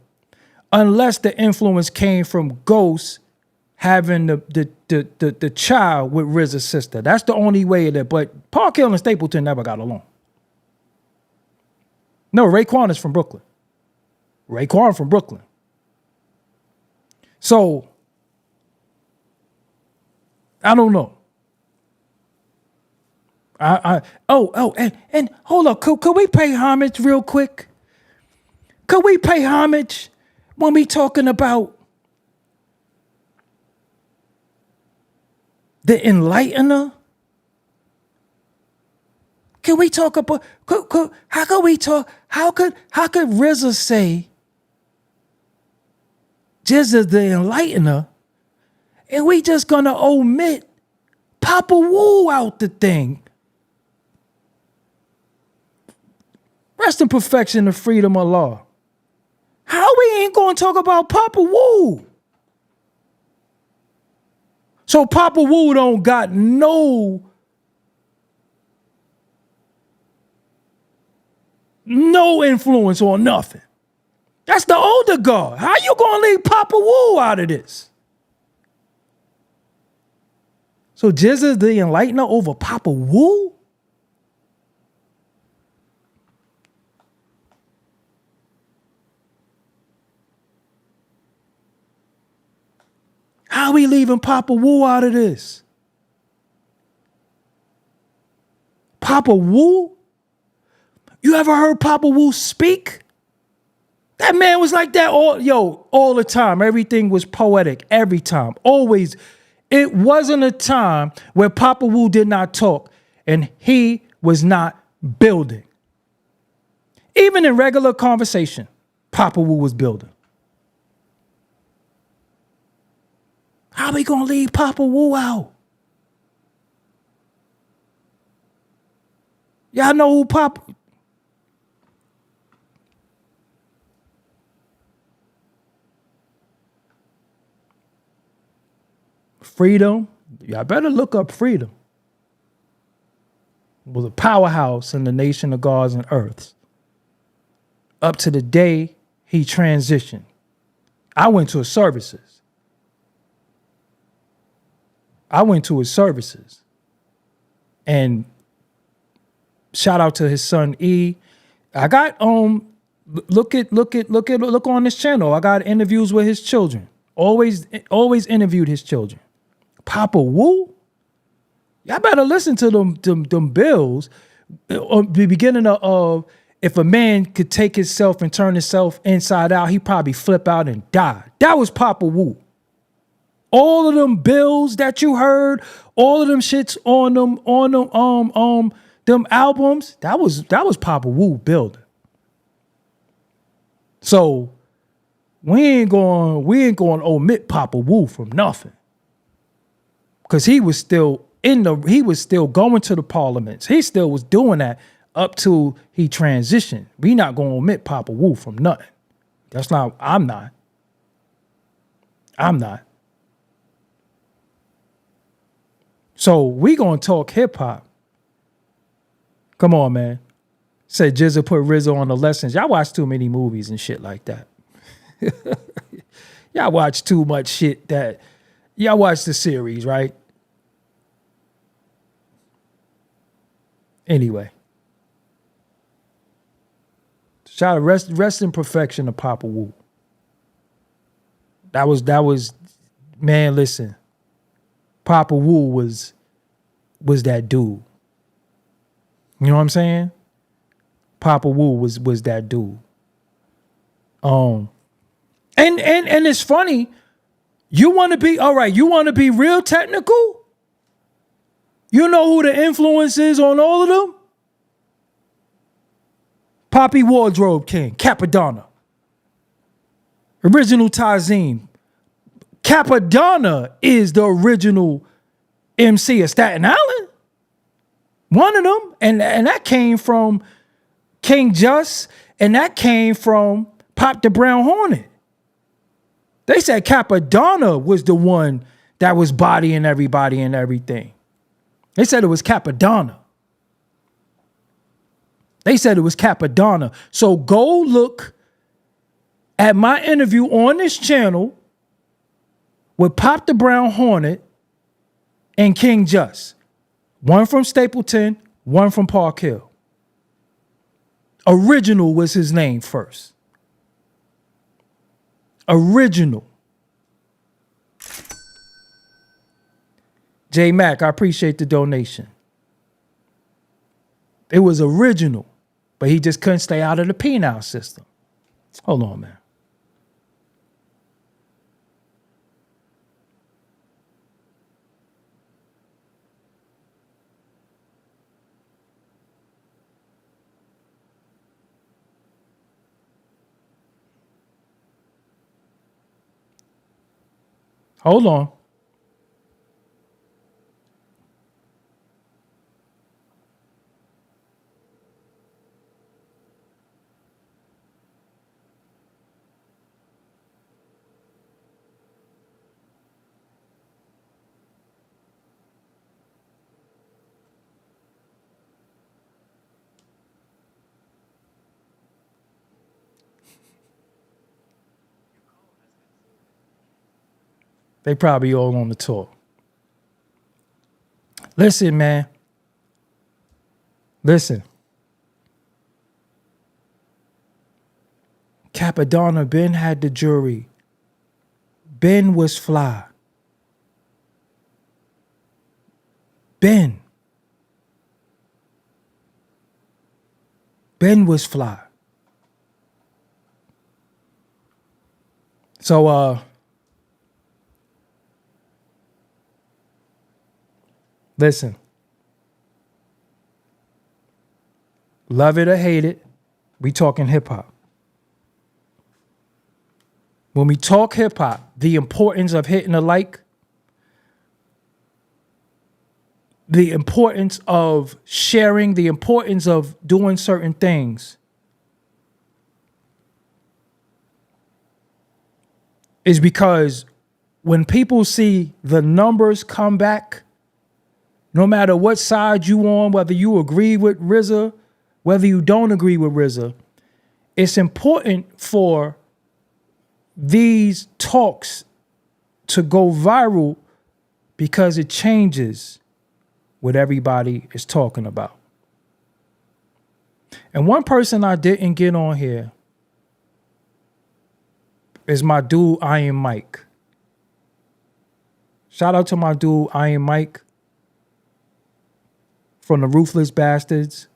unless the influence came from Ghost having the child with RZA's sister. That's the only way that, but Park Hill and Stapleton never got along. No, Raekwon is from Brooklyn. Raekwon from Brooklyn. So, I don't know. And hold up, could we pay homage real quick? Could we pay homage when we talking about the enlightener? Can we talk about how could RZA say GZA the enlightener and we just gonna omit Papa Wu out the thing? Rest in perfection, the freedom of law. How we ain't gonna talk about Papa Wu? So Papa Wu don't got no influence on nothing. That's the older guard. How you gonna leave Papa Wu out of this? So GZA the enlightener over Papa Wu? How we leaving Papa Wu out of this? Papa Wu? You ever heard Papa Wu speak? That man was like that all the time. Everything was poetic every time. Always. It wasn't a time where Papa Wu did not talk and he was not building. Even in regular conversation, Papa Wu was building. How we gonna leave Papa Wu out? Y'all know who Papa... Freedom, y'all better look up Freedom. Was a powerhouse in the nation of gods and earths. Up to the day he transitioned. I went to his services. And shout out to his son E. I got look on this channel. I got interviews with his children. Always interviewed his children. Papa Wu? Y'all better listen to them bills. The beginning of if a man could take himself and turn himself inside out, he'd probably flip out and die. That was Papa Wu. All of them bills that you heard, all of them shits on them albums, that was Papa Wu building. So we ain't going to omit Papa Wu from nothing. Cause he was still going to the parliaments. He still was doing that up till he transitioned. We not going to omit Papa Wu from nothing. I'm not. So we gonna talk hip hop. Come on, man. Said GZA put RZA on the lessons. Y'all watch too many movies and shit like that. Y'all watch too much shit that y'all watch the series, right? Anyway. Shout out rest in perfection to Papa Wu. That was man, listen. Papa Wu was that dude. You know what I'm saying? Papa Wu was that dude. And it's funny. You want to be real technical? You know who the influence is on all of them? Poppy Wardrobe King, Capadonna. Original Tazim. Capadonna is the original MC of Staten Island. One of them. And that came from King Just, and that came from Pop the Brown Hornet. They said Capadonna was the one that was bodying everybody and everything. They said it was Capadonna. So go look at my interview on this channel with Pop the Brown Hornet and King Just. One from Stapleton, one from Park Hill. Original was his name first. Original. J Mac, I appreciate the donation. It was original, but he just couldn't stay out of the penal system. Hold on, man. Hold on. They probably all on the tour. Listen, man. Listen. Capadonna Ben had the jury. Ben was fly. Ben was fly. So, listen. Love it or hate it, we talking hip hop. When we talk hip hop, the importance of hitting a like, the importance of sharing, the importance of doing certain things is because when people see the numbers come back, no matter what side you on, whether you agree with RZA, whether you don't agree with RZA, it's important for these talks to go viral because it changes what everybody is talking about. And one person I didn't get on here is my dude, Iron Mike. Shout out to my dude, Iron Mike, from the Ruthless Bastards.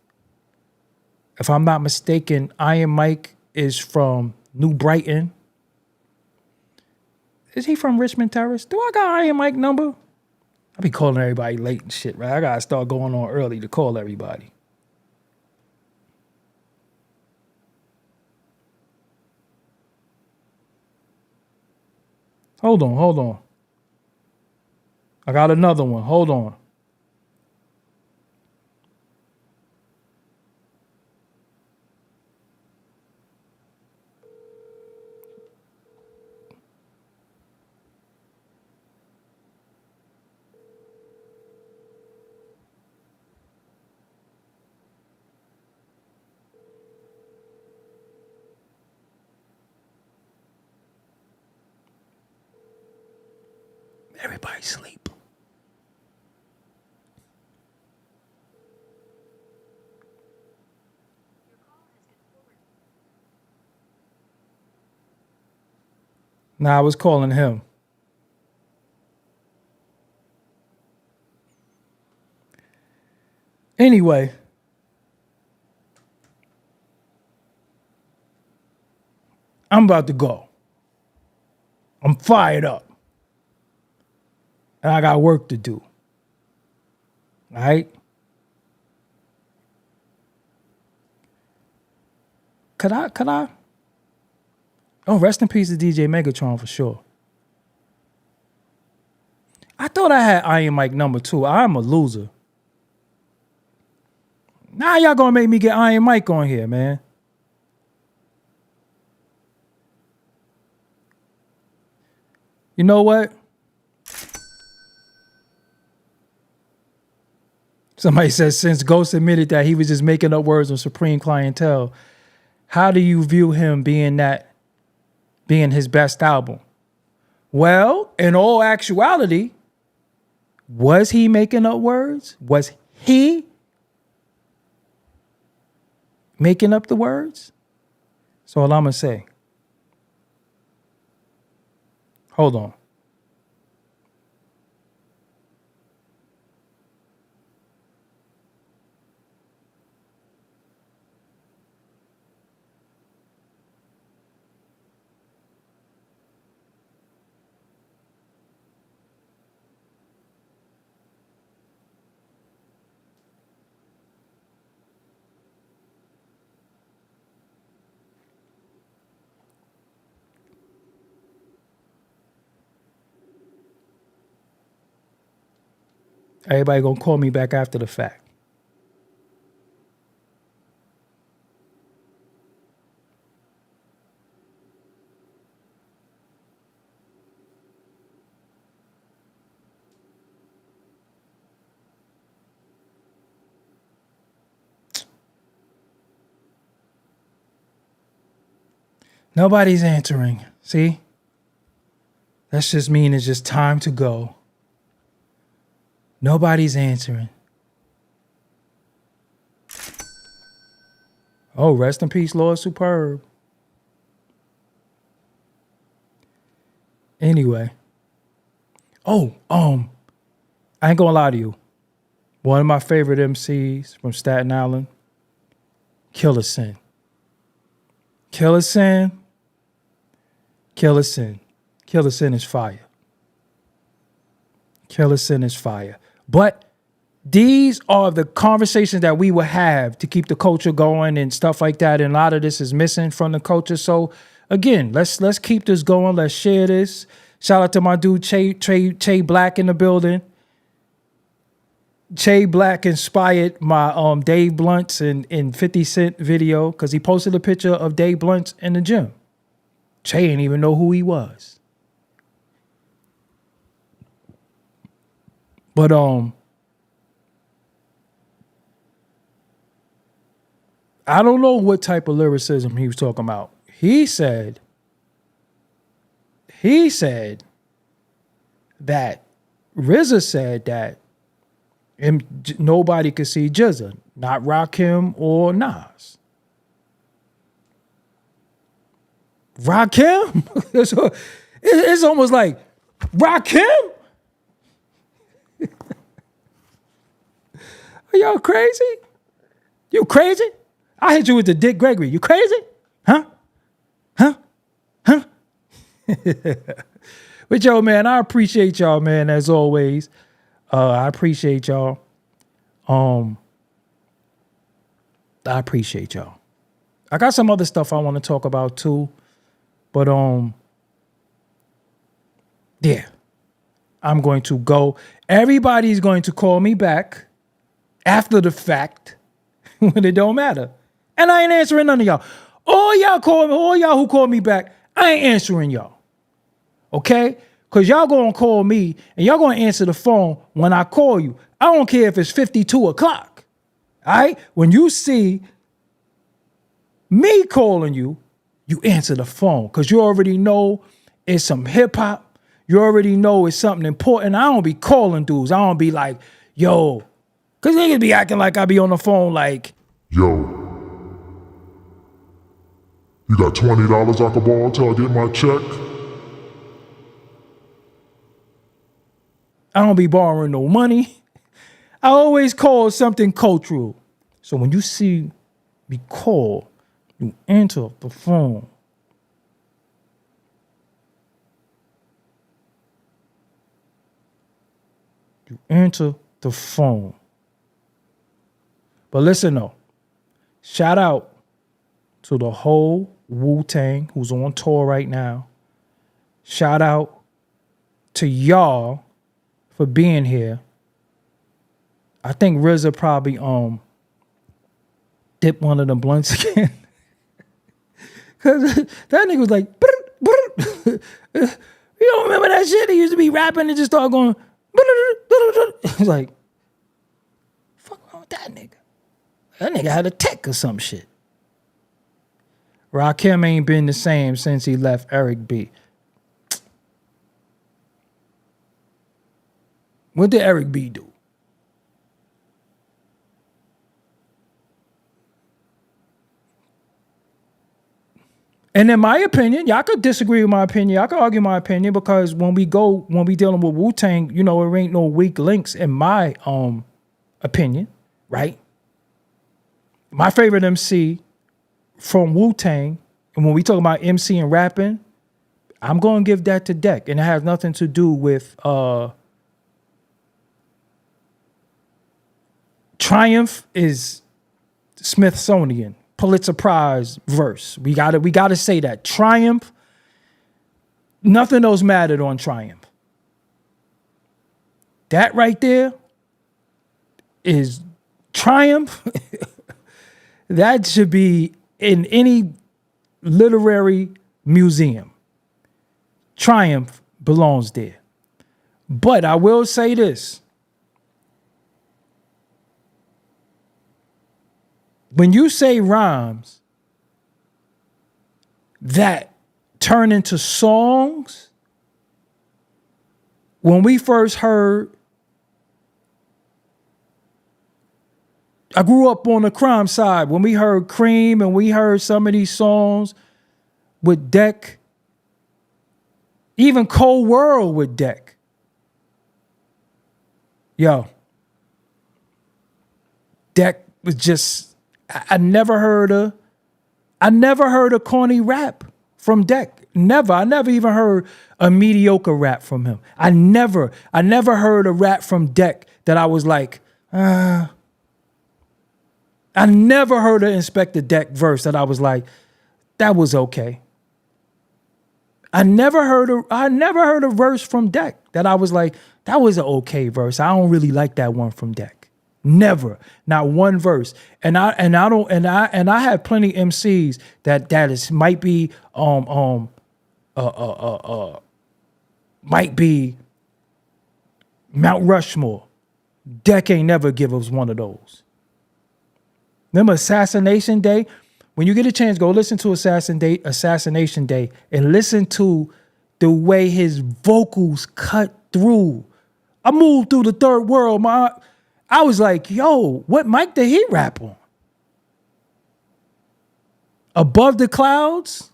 If I'm not mistaken, Iron Mike is from New Brighton. Is he from Richmond Terrace? Do I got Iron Mike number? I be calling everybody late and shit, right? I gotta start going on early to call everybody. Hold on. I got another one. Hold on. Everybody sleep. Nah, I was calling him. Anyway. I'm about to go. I'm fired up. And I got work to do. All right? Could I? Oh, rest in peace to DJ Megatron for sure. I thought I had Iron Mike number 2. I'm a loser. Now y'all gonna make me get Iron Mike on here, man. You know what? Somebody says, since Ghost admitted that he was just making up words on Supreme Clientele, how do you view him being his best album? Well, in all actuality, was he making up words? Was he making up the words? That's all I'm going to say. Hold on. Everybody gonna call me back after the fact. Nobody's answering. See? That's just mean it's just time to go. Nobody's answering. Oh, rest in peace, Lord Superb. Anyway. Oh, I ain't gonna lie to you. One of my favorite MCs from Staten Island, Killer Sin. Killer Sin. Killer Sin. Killer Sin is fire. Killer Sin is fire. But these are the conversations that we will have to keep the culture going and stuff like that. And a lot of this is missing from the culture. So again, let's keep this going. Let's share this. Shout out to my dude Che Black in the building. Che Black inspired my Dave Blunts and 50 Cent video because he posted a picture of Dave Blunts in the gym. Che didn't even know who he was. But I don't know what type of lyricism he was talking about. He said that RZA said that nobody could see GZA, not Rakim or Nas. Rakim? It's almost like Rakim? Are y'all crazy? You crazy? I hit you with the Dick Gregory. You crazy? Huh? But yo, man, I appreciate y'all, man, as always. I appreciate y'all. I appreciate y'all. I got some other stuff I want to talk about too. But yeah. I'm going to go. Everybody's going to call me back after the fact when it don't matter. And I ain't answering none of y'all. All y'all who call me back, I ain't answering y'all. Okay? Because y'all going to call me and y'all going to answer the phone when I call you. I don't care if it's 52 o'clock. All right? When you see me calling you, you answer the phone because you already know it's some hip hop. You already know it's something important. I don't be calling dudes. I don't be like, yo, because niggas be acting like I be on the phone like, Yo, you got $20 I could borrow till I get my check? I don't be borrowing no money. I always call something cultural. So when you see me call, you answer the phone. You answer the phone. But listen though, shout out to the whole Wu-Tang who's on tour right now. Shout out to y'all for being here. I think RZA probably dipped one of them blunts again. Cause that nigga was like, you don't remember that shit? He used to be rapping and just start going. It's like, fuck wrong with that nigga? That nigga had a tech or some shit. Rakim ain't been the same since he left Eric B. What did Eric B do? And in my opinion, y'all could disagree with my opinion. Y'all could argue my opinion because when we dealing with Wu-Tang, you know, there ain't no weak links in my opinion, right? My favorite MC from Wu-Tang, and when we talk about MC and rapping, I'm going to give that to Deck. And it has nothing to do with Triumph is Smithsonian. Pulitzer Prize verse. We gotta say that. Triumph, nothing else mattered on Triumph. That right there is Triumph. That should be in any literary museum. Triumph belongs there. But I will say this. When you say rhymes that turn into songs, when we first heard, I grew up on the crime side. When we heard Cream and we heard some of these songs with Deck, even Cold World with Deck. Yo, Deck was just, I never heard a corny rap from Deck. Never. I never even heard a mediocre rap from him. I never heard a rap from Deck that I was like, I never heard an Inspector Deck verse that I was like, that was okay. I never heard a verse from Deck that I was like, that was an okay verse. I don't really like that one from Deck. Never, not one verse. And I have plenty MCs that is might be Mount Rushmore. Deck ain't never give us one of those. Remember Assassination Day? When you get a chance, go listen to Assassination Day and listen to the way his vocals cut through. I moved through the third world, I was like, yo, what mic did he rap on? Above the Clouds?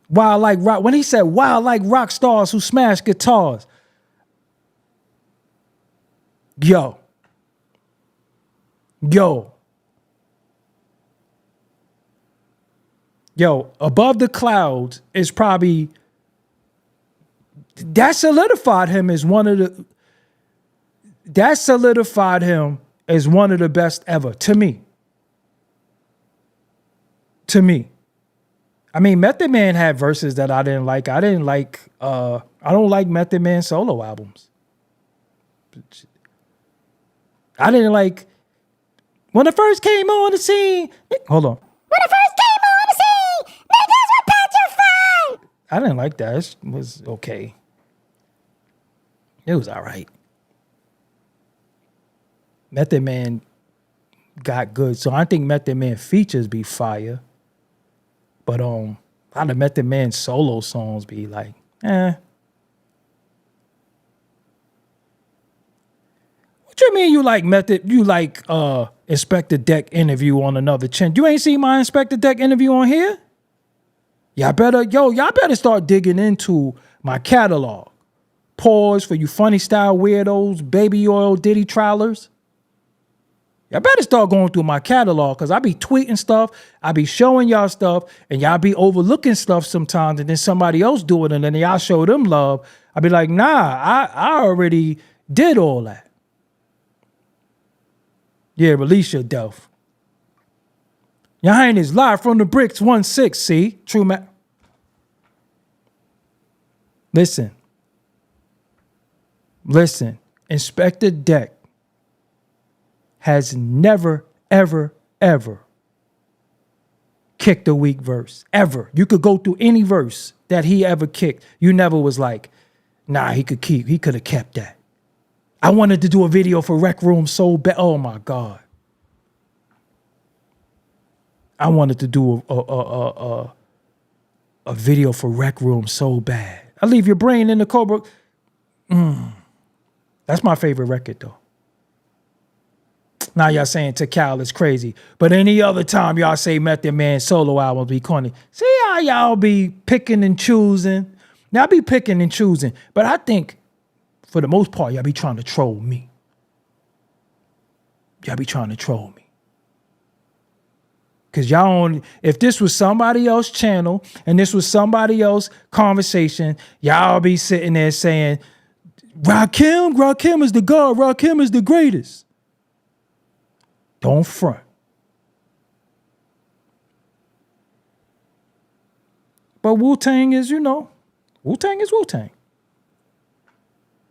Wild like rock. When he said wild like rock stars who smash guitars. Yo. Yo, Above the Clouds is probably, that solidified him as one of the best ever to me. I mean, Method Man had verses that I didn't like. I don't like Method Man solo albums. I didn't like when it first came on the scene. Hold on. When it first came on the scene, niggas were petrified. I didn't like that. It was okay. It was all right. Method Man got good. So I think Method Man features be fire. But a lot of Method Man solo songs be like, What you mean you like Inspector Deck interview on another channel? You ain't seen my Inspector Deck interview on here? Y'all better start digging into my catalog. Pause for you funny style weirdos, baby oil Diddy trialers. Y'all better start going through my catalog because I be tweeting stuff, I be showing y'all stuff, and y'all be overlooking stuff sometimes, and then somebody else do it, and then y'all show them love. I be like, nah, I already did all that. Yeah, release your Delph. Your Highness, live from the Bricks 1-6, see? True man. Listen. Inspector Deck has never, ever, ever kicked a weak verse. Ever. You could go through any verse that he ever kicked. You never was like, nah, he could have kept that. I wanted to do a video for Rec Room so bad. Oh my God. I wanted to do a video for Rec Room so bad. I leave your brain in the Cobra. That's my favorite record though. Now y'all saying Tikal is crazy. But any other time y'all say Method Man solo albums be corny. See how y'all be picking and choosing. Now I be picking and choosing. But I think for the most part, y'all be trying to troll me. Cause y'all if this was somebody else's channel and this was somebody else's conversation, y'all be sitting there saying, Rakim is the God, Rakim is the greatest. Don't front. But Wu-Tang is, Wu-Tang is Wu-Tang.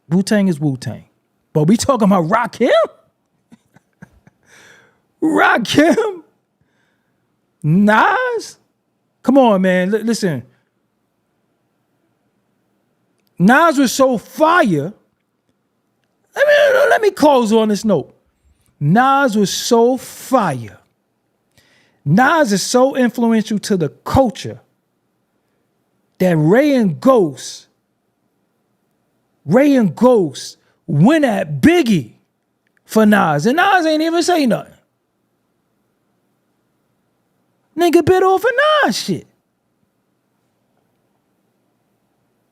Wu-Tang is Wu-Tang. But we talking about Rakim? Rakim? Nas? Come on, man. Listen. Nas was so fire. Let me close on this note. Nas was so fire. Nas is so influential to the culture that Ray and Ghost went at Biggie for Nas. And Nas ain't even say nothing. Nigga bit off of Nas shit.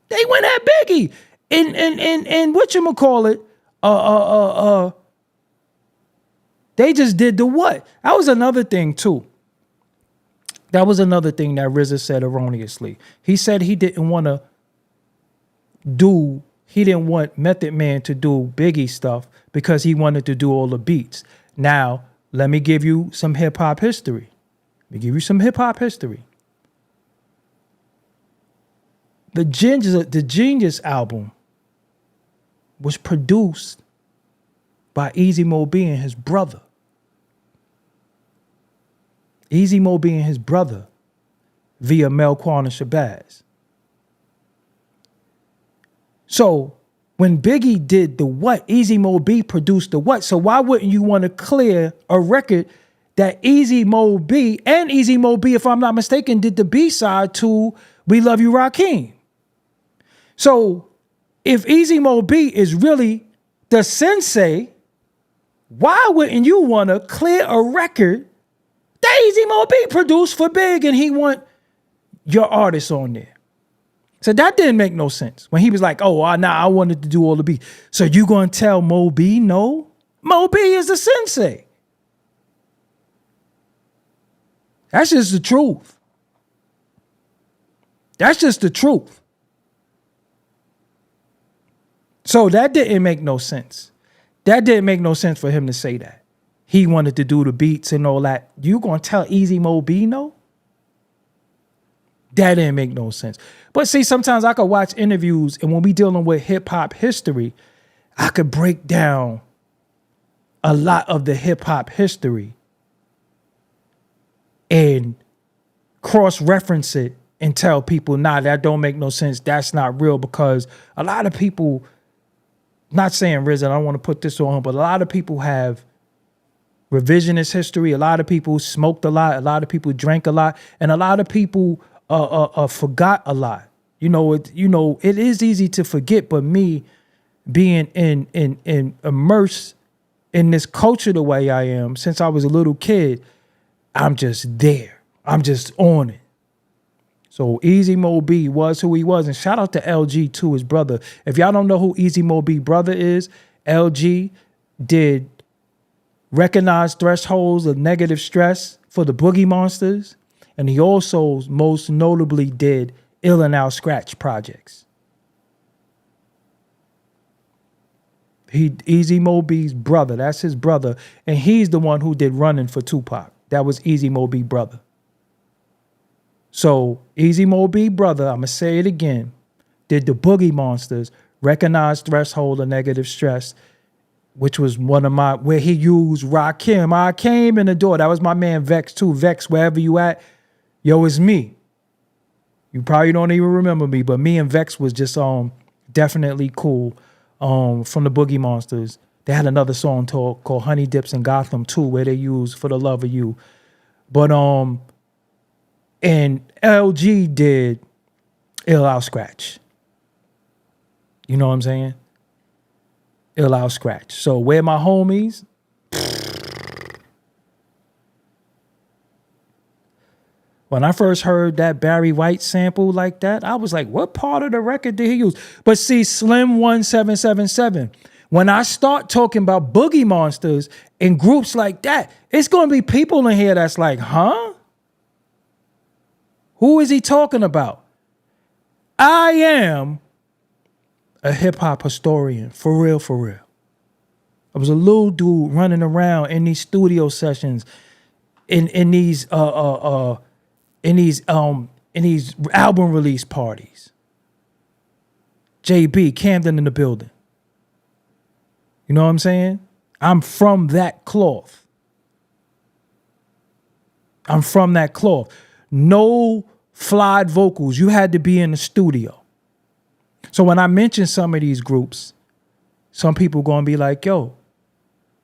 They went at Biggie. And whatchamacallit, they just did the what? That was another thing too. That was another thing that RZA said erroneously. He said he didn't want Method Man to do Biggie stuff because he wanted to do all the beats. Now, let me give you some hip hop history. The Genius album was produced by Easy Mo B and his brother. Easy Mo B and his brother via Melquan and Shabazz. So when Biggie did the what, Easy Mo B produced the what. So why wouldn't you want to clear a record that Easy Mo B, if I'm not mistaken, did the B-side to We Love You, Rakim? So if Easy Mo B is really the sensei, why wouldn't you want to clear a record that Easy Mo B produced for Big and he want your artist on there? So that didn't make no sense. When he was like, I wanted to do all the beats. So you gonna tell Mo B no? Mo B is the sensei. That's just the truth. That's just the truth. So that didn't make no sense. That didn't make no sense for him to say that. He wanted to do the beats and all that. You gonna tell Easy Mo B no? That didn't make no sense. But see, sometimes I could watch interviews, and when we dealing with hip hop history, I could break down a lot of the hip hop history and cross-reference it and tell people, nah, that don't make no sense. That's not real, because a lot of people, not saying RZA, I don't want to put this on him, but a lot of people have revisionist history. A lot of people smoked a lot. A lot of people drank a lot, and a lot of people forgot a lot. You know, it is easy to forget, but me being in immersed in this culture the way I am since I was a little kid, I'm just there. I'm just on it. So Easy Mo B was who he was, and shout out to LG too, his brother. If y'all don't know who Easy Mo B brother is, LG did Recognize Thresholds of Negative Stress for the Boogie Monsters, and he also most notably did Ill and Out Scratch projects. Easy Mo B's brother, that's his brother, and he's the one who did Running for Tupac. That was Easy Mo B brother. So Easy Mo B brother, I'm gonna say it again, did the Boogie Monsters, Recognize Threshold of Negative Stress, which was one of my, where he used Rakim. I came in the door. That was my man Vex too. Vex, wherever you at, yo, it's me. You probably don't even remember me, but me and Vex was just definitely cool. From the Boogie Monsters. They had another song called Honey Dips in Gotham too, where they used For the Love of You. But and LG did Ill Out Scratch. You know what I'm saying? Ill Out Scratch. So where my homies? When I first heard that Barry White sample like that, I was like, what part of the record did he use? But see, Slim 1777, when I start talking about Boogie Monsters and groups like that, it's going to be people in here that's like, huh? Who is he talking about? I am a hip hop historian, for real, for real. I was a little dude running around in these studio sessions, in these album release parties. JB, Camden in the building. You know what I'm saying? I'm from that cloth. I'm from that cloth. No flied vocals. You had to be in the studio. So when I mention some of these groups, some people going to be like, yo,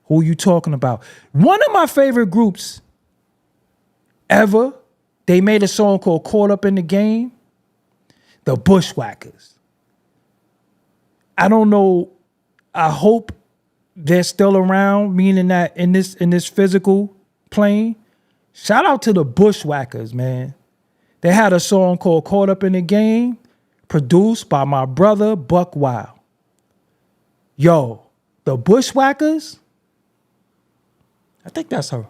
who you talking about? One of my favorite groups ever, they made a song called Caught Up in the Game. The Bushwhackers. I don't know. I hope they're still around, meaning that in this physical plane. Shout out to the Bushwhackers, man. They had a song called Caught Up in the Game, produced by my brother Buck Wild. Yo, the Bushwhackers. I think that's her.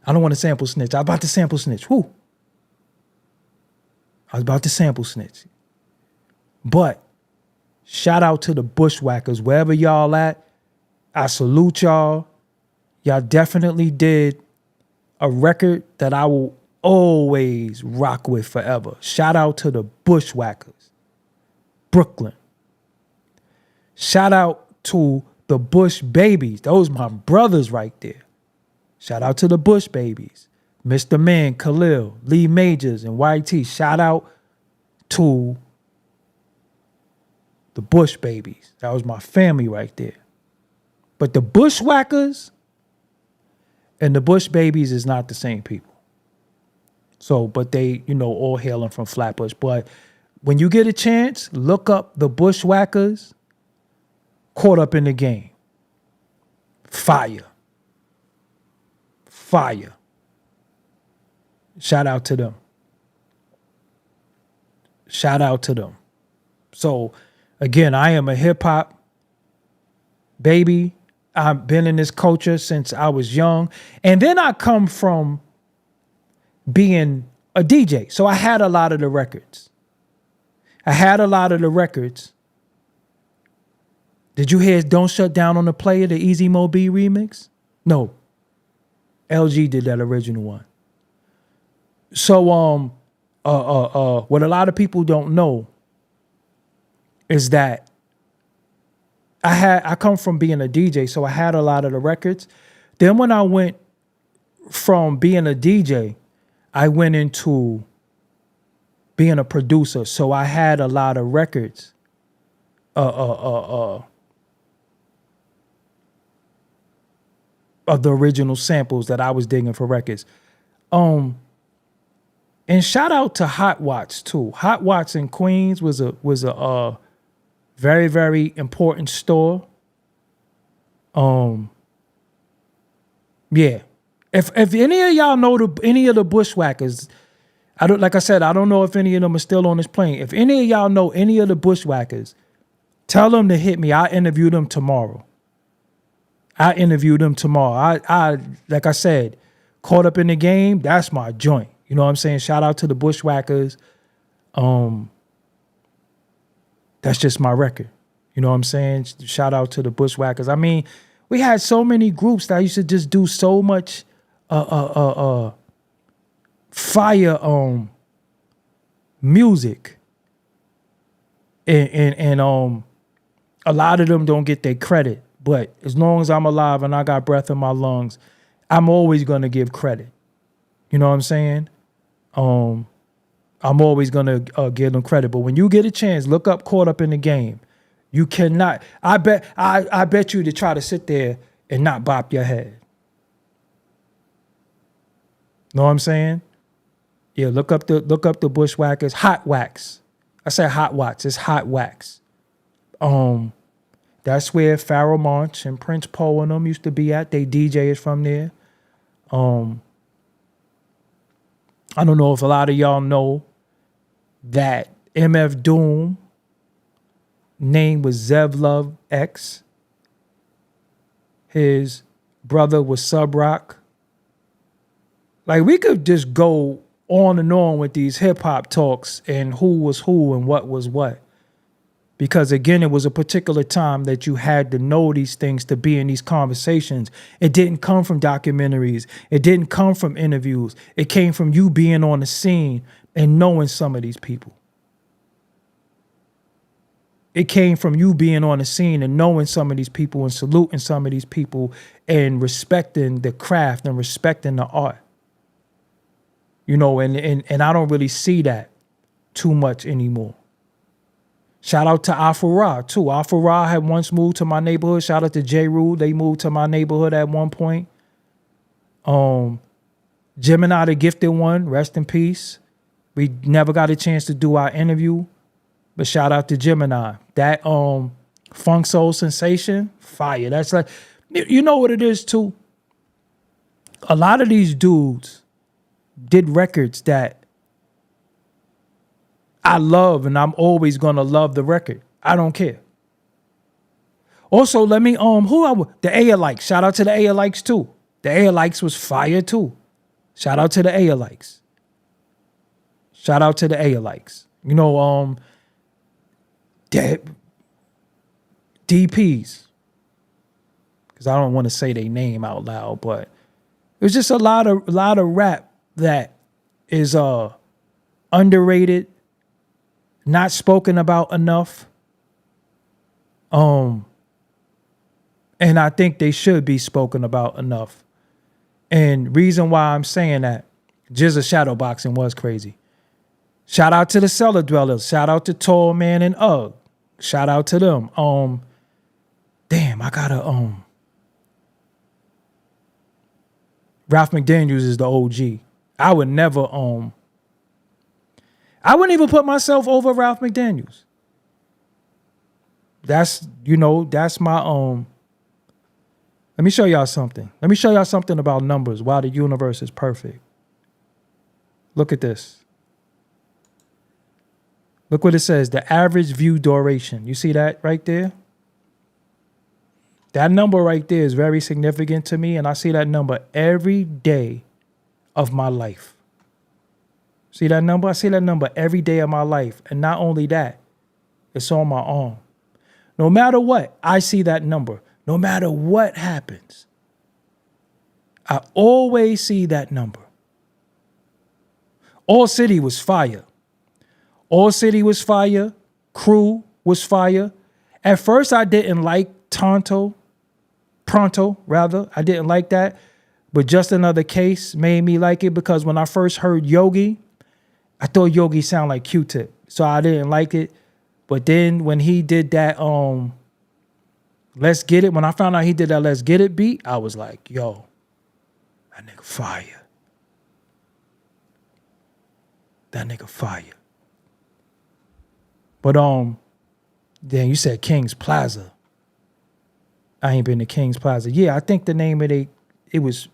I don't want to sample snitch. I was about to sample snitch. Whoo. I was about to sample snitch. But shout out to the Bushwhackers. Wherever y'all at, I salute y'all. Y'all definitely did a record that I will always rock with forever. Shout out to the Bushwhackers. Brooklyn. Shout out to the Bush Babies. Those my brothers right there. Shout out to the Bush Babies. Mr. Man, Khalil, Lee Majors, and YT. Shout out to the Bush Babies. That was my family right there. But the Bushwhackers and the Bush Babies is not the same people. So, but they, all hailing from Flatbush. But when you get a chance, look up the Bushwhackers, Caught Up in the Game. Fire. Fire. Shout out to them. Shout out to them. So, again, I am a hip-hop baby. I've been in this culture since I was young. And then I come from being a DJ. So I had a lot of the records. I had a lot of the records. Did you hear Don't Shut Down on the Player, the Easy Mo B remix? No. LG did that original one. So what a lot of people don't know is that I come from being a DJ, so I had a lot of the records. Then when I went from being a DJ, I went into being a producer. So I had a lot of records. Of the original samples that I was digging for records. And shout out to Hot Watts too. Hot Watts in Queens was a very, very important store. Yeah. If any of y'all know any of the Bushwhackers, I don't know if any of them are still on this plane. If any of y'all know any of the Bushwhackers, tell them to hit me. I'll interview them tomorrow. I like I said, Caught Up in the Game, that's my joint. You know what I'm saying? Shout out to the Bushwhackers. That's just my record. You know what I'm saying? Shout out to the Bushwhackers. I mean, we had so many groups that used to just do so much fire music. And a lot of them don't get their credit. But as long as I'm alive and I got breath in my lungs, I'm always going to give credit. You know what I'm saying? I'm always going to give them credit. But when you get a chance, look up Caught Up in the Game. You cannot. I bet you to try to sit there and not bop your head. Know what I'm saying? Yeah, look up the Bushwhackers. Hot Wax. I said Hot Watts. It's Hot Wax. That's where Pharoah Monch and Prince Poe and them used to be at. They DJ is from there. I don't know if a lot of y'all know that MF Doom name was Zev Love X. His brother was Sub Rock. Like, we could just go on and on with these hip hop talks and who was who and what was what. Because again, it was a particular time that you had to know these things to be in these conversations. It didn't come from documentaries. It didn't come from interviews. It came from you being on the scene and knowing some of these people. It came from you being on the scene and knowing some of these people and saluting some of these people and respecting the craft and respecting the art. You know, and I don't really see that too much anymore. Shout out to Afra too. Afra had once moved to my neighborhood. Shout out to J. Rule. They moved to my neighborhood at one point. Gemini, the Gifted One, rest in peace. We never got a chance to do our interview, but shout out to Gemini. That Funk Soul Sensation, fire. That's like, you know what it is too? A lot of these dudes did records that I love, and I'm always gonna love the record. I don't care. Also, let me the Airlikes. Shout out to the Airlikes too. The Airlikes was fire too. Shout out to the Airlikes. Shout out to the Airlikes. You know, DPs. Because I don't want to say their name out loud, but there's just a lot of rap that is underrated, not spoken about enough. And I think they should be spoken about enough. And reason why I'm saying that, GZA shadowboxing was crazy. Shout out to the Cellar Dwellers. Shout out to Tall Man and Ugg. Shout out to them. Damn, I gotta Ralph McDaniels is the OG. I would never I wouldn't even put myself over Ralph McDaniels. That's my let me show y'all something. Let me show y'all something about numbers, why the universe is perfect. Look at this. Look what it says, the average view duration. You see that right there? That number right there is very significant to me, and I see that number every day of my life. See that number? I see that number every day of my life. And not only that, it's on my arm. No matter what, I see that number. No matter what happens, I always see that number. All City was fire. All City was fire. Crew was fire. At first, I didn't like Pronto, rather. I didn't like that. But Just Another Case made me like it because when I first heard Yogi, I thought Yogi sounded like Q-Tip. So I didn't like it. But then when he did that Let's Get It, when I found out he did that Let's Get It beat, I was like, yo, that nigga fire. That nigga fire. But then you said King's Plaza. I ain't been to King's Plaza. Yeah, I think the name of it was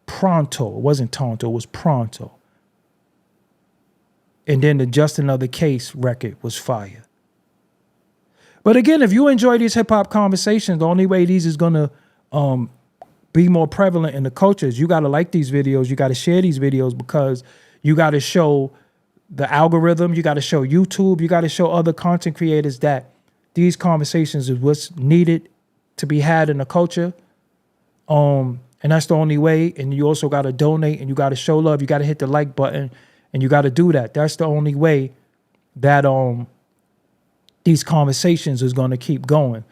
Pronto. It wasn't Tonto, it was Pronto. And then the Just Another Case record was fire. But again, if you enjoy these hip hop conversations, the only way these is gonna be more prevalent in the culture is you gotta like these videos, you gotta share these videos because you gotta show the algorithm, you gotta show YouTube, you gotta show other content creators that these conversations is what's needed to be had in the culture. And that's the only way. And you also gotta donate and you gotta show love, you gotta hit the like button and you gotta do that. That's the only way that these conversations is gonna keep going.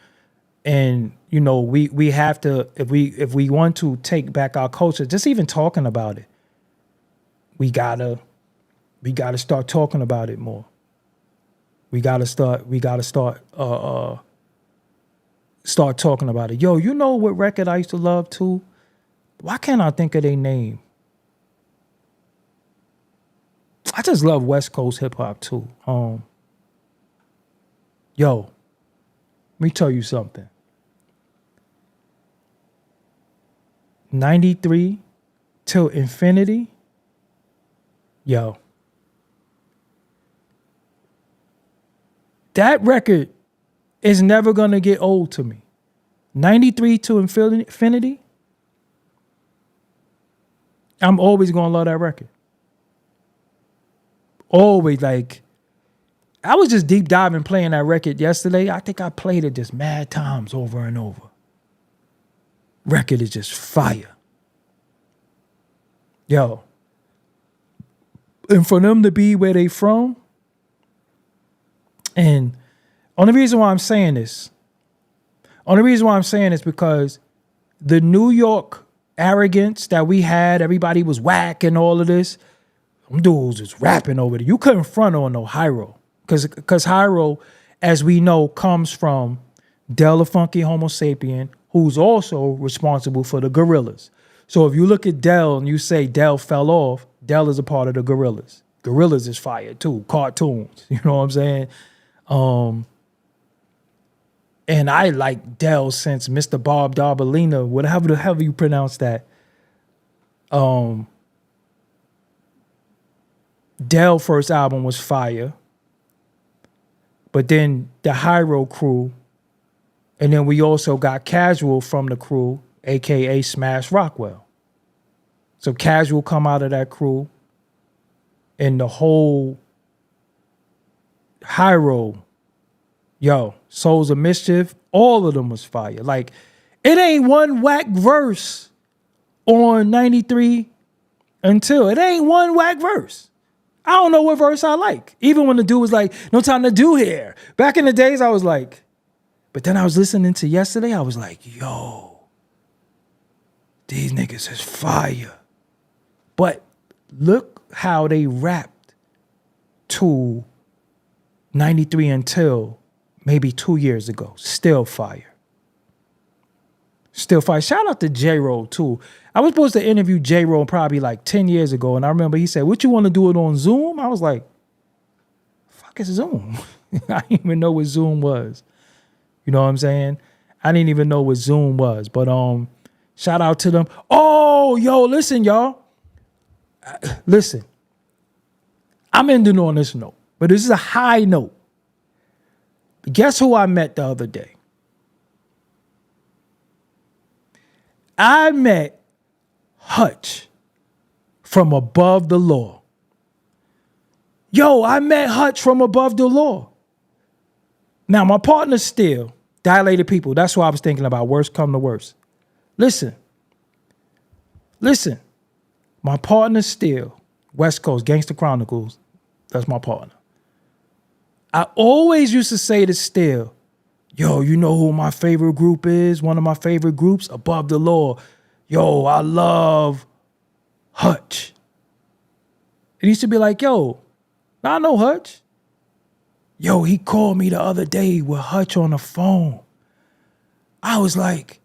And you know, we have to, if we want to take back our culture, just even talking about it, we gotta start talking about it more. We gotta start talking about it. Yo, you know what record I used to love too? Why can't I think of their name? I just love West Coast hip hop too. Yo, let me tell you something. 93 till infinity. Yo. That record is never going to get old to me. 93 to infinity. I'm always going to love that record. Always, like, I was just deep diving playing that record yesterday. I think I played it just mad times over and over. Record is just fire. Yo. And for them to be where they from, and only reason why I'm saying this because the New York arrogance that we had, everybody was whack and all of this, them dudes was rapping over there. You couldn't front on no Hyro. Because Hyro, as we know, comes from Del the Funky Homo Sapien, who's also responsible for the Gorillas. So if you look at Del and you say Del fell off, Del is a part of the Gorillas. Gorillas is fire too, cartoons. You know what I'm saying? And I like Del since Mr. Bob Darbalina, whatever the hell you pronounce that. Del first album was fire. But then the Hyro crew, and then we also got Casual from the crew, aka Smash Rockwell. So Casual come out of that crew, and the whole Hyro, yo, Souls of Mischief, all of them was fire. Like, it ain't one whack verse on 93 until. It ain't one whack verse. I don't know what verse I like. Even when the dude was like, no time to do here. Back in the days, I was like, but then I was listening to yesterday, I was like, yo, these niggas is fire. But look how they rapped to 93 until maybe 2 years ago. Still fire. Still fire. Shout out to J-Roll too. I was supposed to interview J-Roll probably like 10 years ago. And I remember he said, what you want to do it on Zoom? I was like, fuck is Zoom? I didn't even know what Zoom was. You know what I'm saying? I didn't even know what Zoom was. But shout out to them. Oh, yo, listen, y'all. Listen. I'm ending on this note. But this is a high note. Guess who I met the other day? I met Hutch from Above the Law. Yo, I met Hutch from Above the Law. Now, my partner still, Dilated People. That's what I was thinking about. Worst come to worst. Listen. My partner still, West Coast, Gangsta Chronicles. That's my partner. I always used to say to Still, yo, you know who my favorite group is? One of my favorite groups? Above the Law. Yo, I love Hutch. And he used to be like, yo, I know Hutch. Yo, he called me the other day with Hutch on the phone. I was like,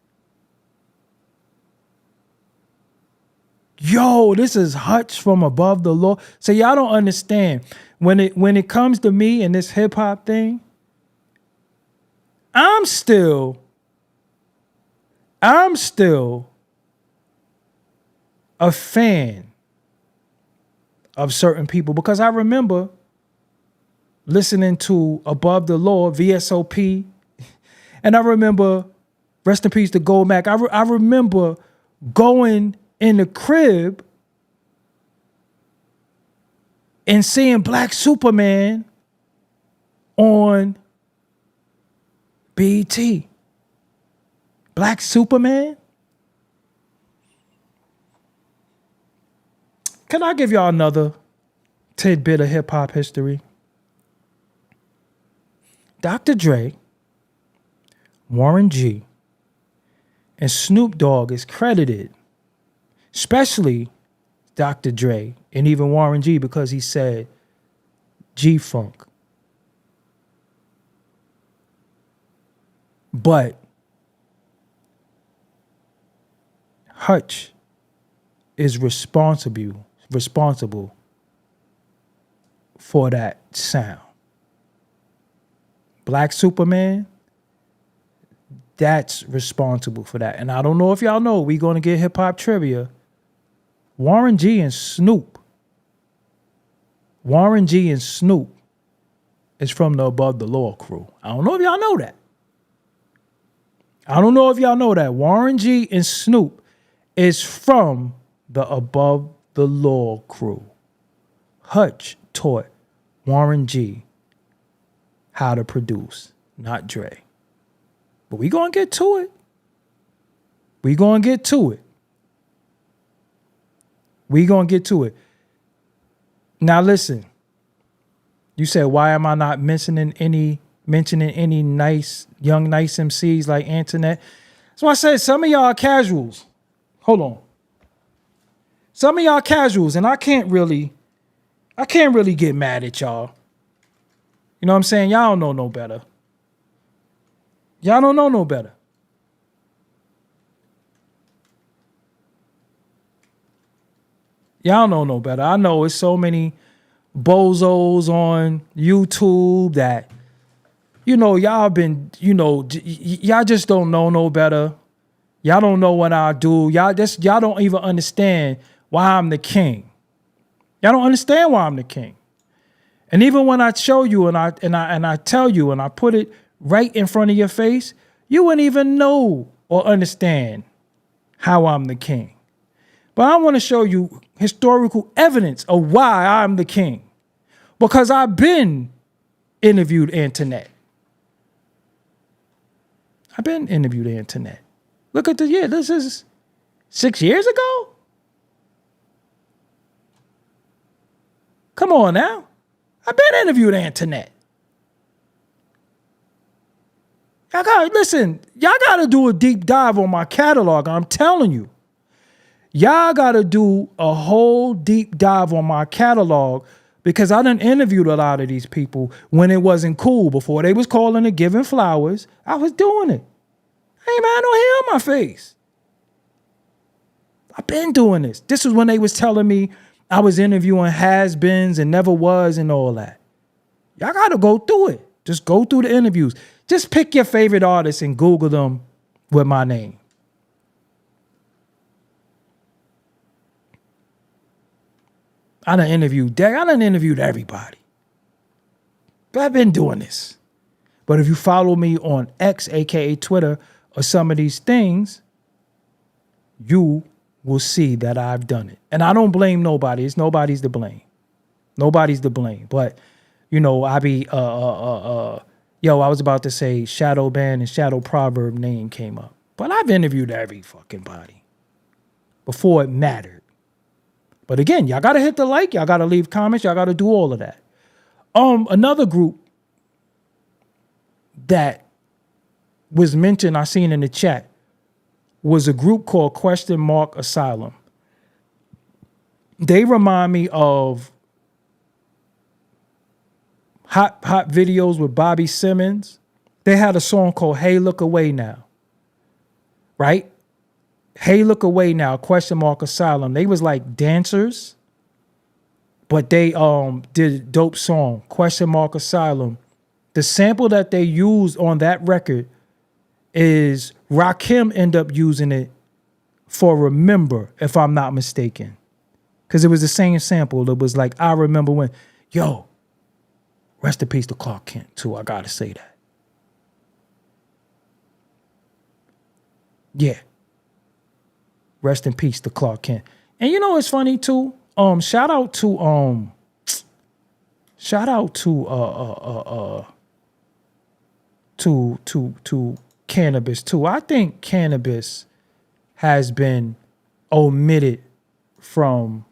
yo, this is Hutch from Above the Law. So y'all don't understand. When it comes to me and this hip hop thing, I'm still a fan of certain people because I remember listening to Above the Law, VSOP, and I remember, rest in peace to Gold Mac, I remember going in the crib and seeing Black Superman on BET. Black Superman? Can I give y'all another tidbit of hip hop history? Dr. Dre, Warren G, and Snoop Dogg is credited, especially Dr. Dre and even Warren G, because he said G-Funk. But Hutch is responsible for that sound. Black Superman, that's responsible for that. And I don't know if y'all know, we going to get hip hop trivia. Warren G and Snoop is from the Above the Law crew. I don't know if y'all know that. Warren G and Snoop is from the Above the Law crew. Hutch taught Warren G how to produce, not Dre. But we gonna get to it. Now listen, you said, why am I not mentioning any nice, young, nice MCs like Antoinette? So I said, some of y'all are casuals. Hold on. Some of y'all casuals, and I can't really get mad at y'all. You know what I'm saying? Y'all don't know no better. I know it's so many bozos on YouTube that, y'all just don't know no better. Y'all don't know what I do. Y'all don't even understand why I'm the king. Y'all don't understand why I'm the king. And even when I show you and I tell you and I put it right in front of your face, you wouldn't even know or understand how I'm the king. But I want to show you historical evidence of why I'm the king. Because I've been interviewed Antoinette. Look at this is 6 years ago? Come on now. I've been interviewed Antoinette. Y'all gotta do a deep dive on my catalog. I'm telling you. Y'all gotta do a whole deep dive on my catalog because I done interviewed a lot of these people when it wasn't cool. Before they was calling it giving flowers, I was doing it. I ain't had no hair on my face. I've been doing this. This was when they was telling me I was interviewing has-beens and never was and all that. Y'all got to go through it. Just go through the interviews. Just pick your favorite artists and Google them with my name. I done interviewed everybody. But I've been doing this. But if you follow me on X, aka Twitter, or some of these things, you will see that I've done it. And I don't blame nobody. It's nobody's to blame. Nobody's to blame. But, you know, I be, I was about to say Shadow Band and Shadow Proverb name came up. But I've interviewed every fucking body before it mattered. But again, y'all got to hit the like. Y'all got to leave comments. Y'all got to do all of that. Another group that was mentioned, I seen in the chat, was a group called Asylum. They remind me of hot videos with Bobby Simmons. They had a song called Hey Look Away Now. Right? Hey Look Away Now, Asylum. They was like dancers, but they did a dope song, Asylum. The sample that they used on that record is Rakim ended up using it for Remember, if I'm not mistaken. Because it was the same sample. It was like, I remember when, rest in peace to Clark Kent, too. I gotta say that. Yeah. Rest in peace to Clark Kent. And you know it's funny too? Shout out to Cannabis too. I think Cannabis has been omitted from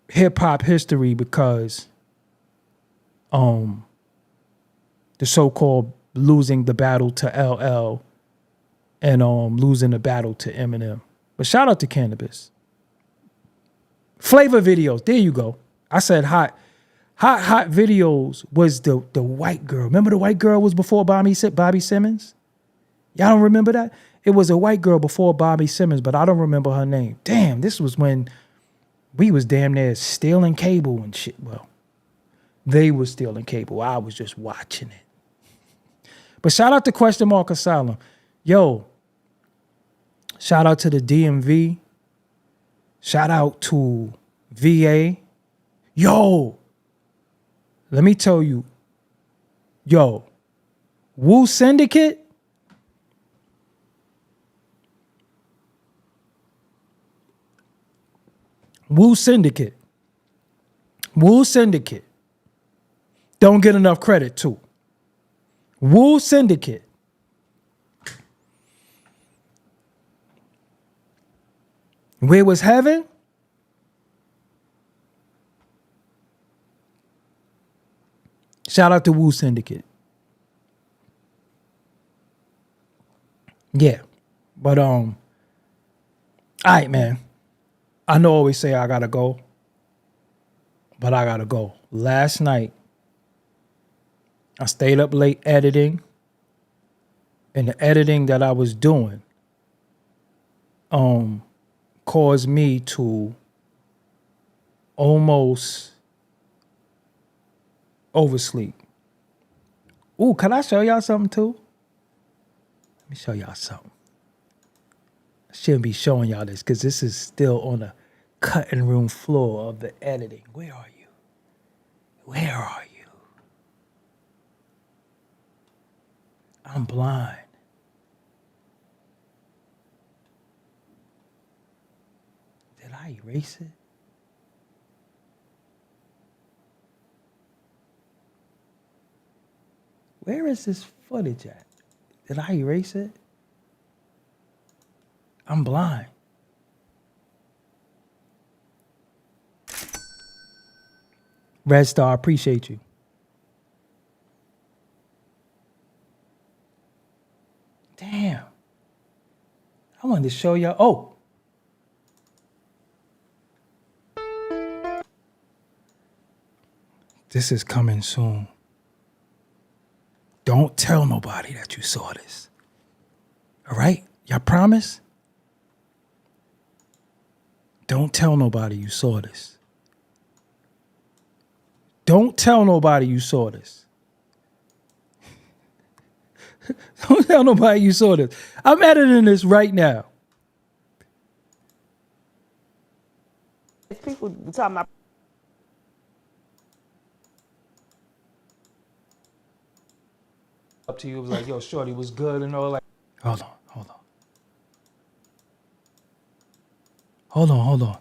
hip hop history because the so-called losing the battle to LL and losing the battle to Eminem. But shout out to Cannabis. Flavor videos. There you go. I said hot videos was the white girl. Remember the white girl was before Bobby Simmons? Y'all don't remember that? It was a white girl before Bobby Simmons, but I don't remember her name. Damn, this was when we was damn near stealing cable and shit. Well, they was stealing cable. I was just watching it. But shout out to Asylum. Yo, shout out to the DMV. Shout out to VA. Yo, let me tell you. Yo, Wu Syndicate. Wu Syndicate don't get enough credit too. Wu Syndicate. Where was heaven? Shout out to Wu Syndicate. Yeah. But all right, man. I know I always say I gotta go, but I gotta go. Last night, I stayed up late editing, and the editing that I was doing caused me to almost oversleep. Ooh, can I show y'all something too? Let me show y'all something. I shouldn't be showing y'all this because this is still on the cutting room floor of the editing. Where are you? Where are you? I'm blind. Did I erase it? Where is this footage at? Did I erase it? I'm blind. Red Star, I appreciate you. Damn. I wanted to show y'all. Oh. This is coming soon. Don't tell nobody that you saw this. All right? Y'all promise? Don't tell nobody you saw this. Don't tell nobody you saw this. Don't tell nobody you saw this. I'm editing this right now. People talking about up to you, it was like, yo, shorty was good and all like. Hold on. Hold on.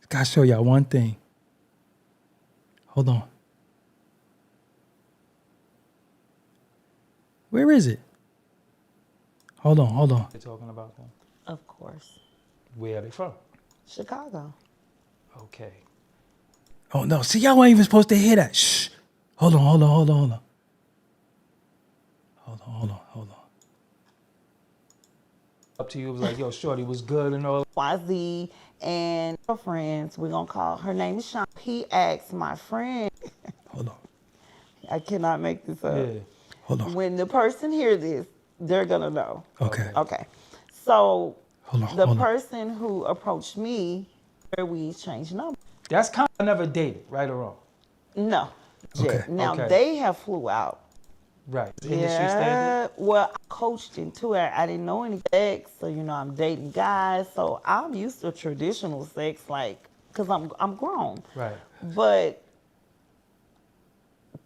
Gotta show y'all one thing. Hold on. Where is it? Hold on. They're talking about them. Of course. Where are they from? Chicago. Okay. Oh no, see y'all weren't even supposed to hear that. Shh. Hold on. Up to you, it was like, yo, shorty was good and all. YZ and her friends, we're gonna call her name is Sean. He asked my friend. Hold on. I cannot make this up. Yeah. Hold on. When the person hears this, they're gonna know. Okay. Okay. So Hold the on. person who approached me, we changed numbers. That's kind of never dated, right or wrong? No. Okay, Now okay. they have flew out. Right. Industry standard? Well, I coached into it. I didn't know any sex, so I'm dating guys. So I'm used to traditional sex, like, cause I'm grown. Right. But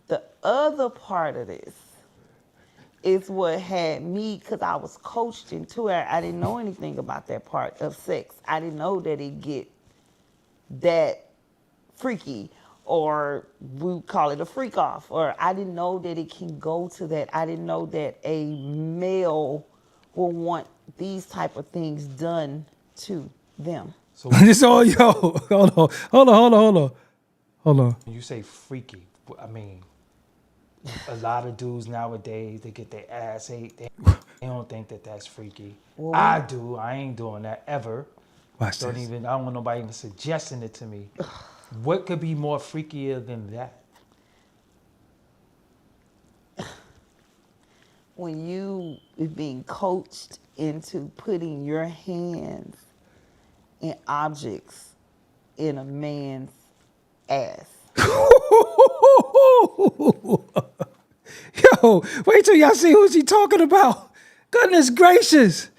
the other part of this is what had me, cause I was coached into it. I didn't know anything about that part of sex. I didn't know that it get that freaky, or we call it a freak off, or I didn't know that it can go to that. I didn't know that a male will want these type of things done to them. So this all yo. Hold on. When you say freaky, I mean, a lot of dudes nowadays, they get their ass ate. They don't think that that's freaky. Well, I do. I ain't doing that ever. Watch I this. don't want nobody even suggesting it to me. What could be more freakier than that? When you is being coached into putting your hands in objects in a man's ass. Yo, wait till y'all see who she talking about. Goodness gracious.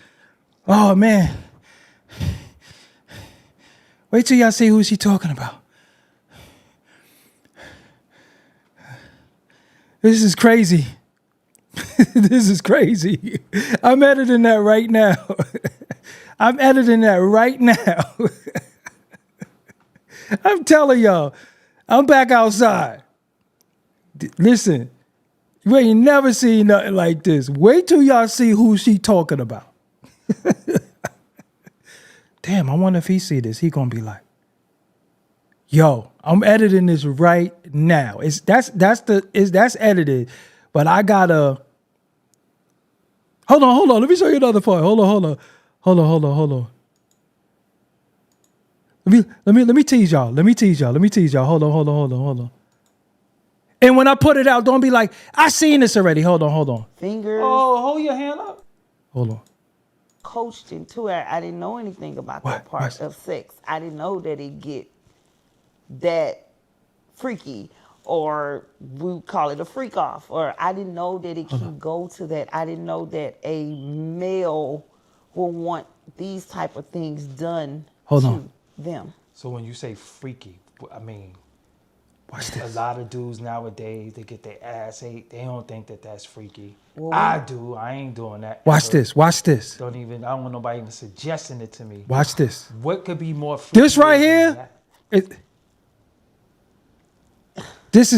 Oh, man. Wait till y'all see who she talking about. This is crazy. This is crazy. I'm editing that right now. I'm telling y'all, I'm back outside. Listen, you ain't never seen nothing like this. Wait till y'all see who she talking about. Damn, I wonder if he see this. He gonna be like, yo, I'm editing this right now. That's edited, but I gotta. Hold on. Let me show you another part. Hold on. Let me tease y'all. Hold on. And when I put it out, don't be like, I seen this already. Hold on. Fingers. Oh, hold your hand up. Hold on. Coached into it. I didn't know anything about that part What? of sex. I didn't know that it get that freaky, or we call it a freak off, or I didn't know that it can go to that. I didn't know that a male will want these type of things done to them. So when you say freaky, I mean, Watch a this. lot of dudes nowadays, they get their ass ate. They don't think that that's freaky. Well, I do. I ain't doing that. Watch ever. this. I don't want nobody even suggesting it to me. Watch this. What could be more freaky? This right here. This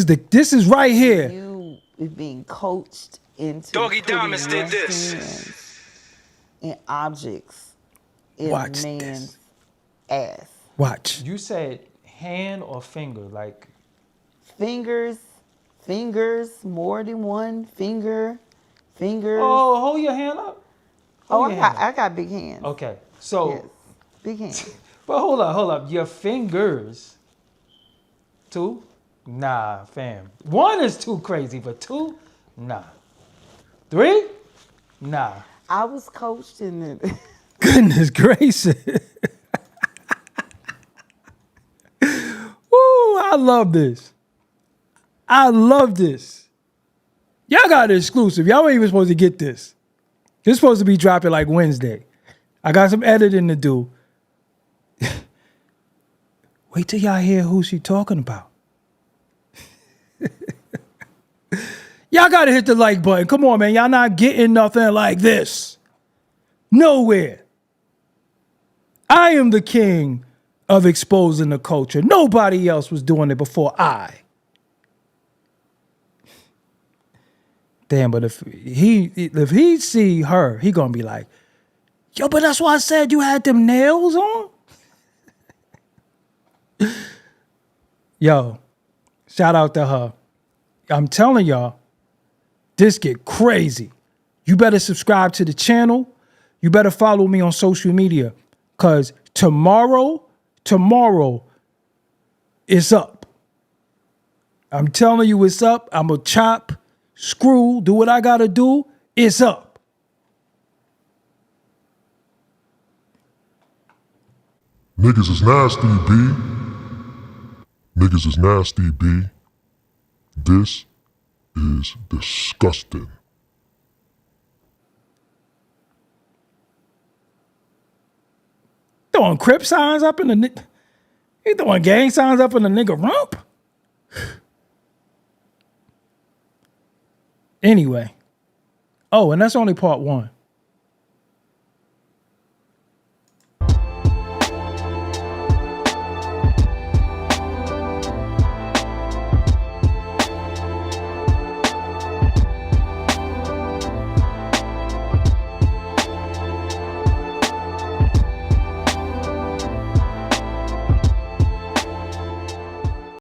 is right here. You is being coached into Doggie putting Diamonds your did this. hands in objects in Watch a man's this. ass. Watch. You said hand or finger, like Fingers, more than one fingers. oh, hold your hand up. Hold your hand up. I got big hands. Okay, so Yes, big hands. but hold up. Your fingers. 2? Nah, fam. 1 is too crazy, but 2? Nah. 3? Nah. I was coached in it. Goodness gracious. Woo, I love this. Y'all got an exclusive. Y'all ain't even supposed to get this. It's supposed to be dropping like Wednesday. I got some editing to do. Wait till y'all hear who she talking about. Y'all got to hit the like button. Come on, man. Y'all not getting nothing like this. Nowhere. I am the king of exposing the culture. Nobody else was doing it before I. Damn, but if he see her, he gonna be like, yo, but that's why I said you had them nails on. Yo, shout out to her. I'm telling y'all, this get crazy. You better subscribe to the channel. You better follow me on social media, because tomorrow it's up. I'm telling you it's up. I'm going to chop, screw, do what I got to do. It's up. Niggas is nasty, B. Niggas is nasty, B. This is disgusting. Throwing crip signs up in the... He throwing gang signs up in the nigga rump? Anyway. Oh, and that's only part one.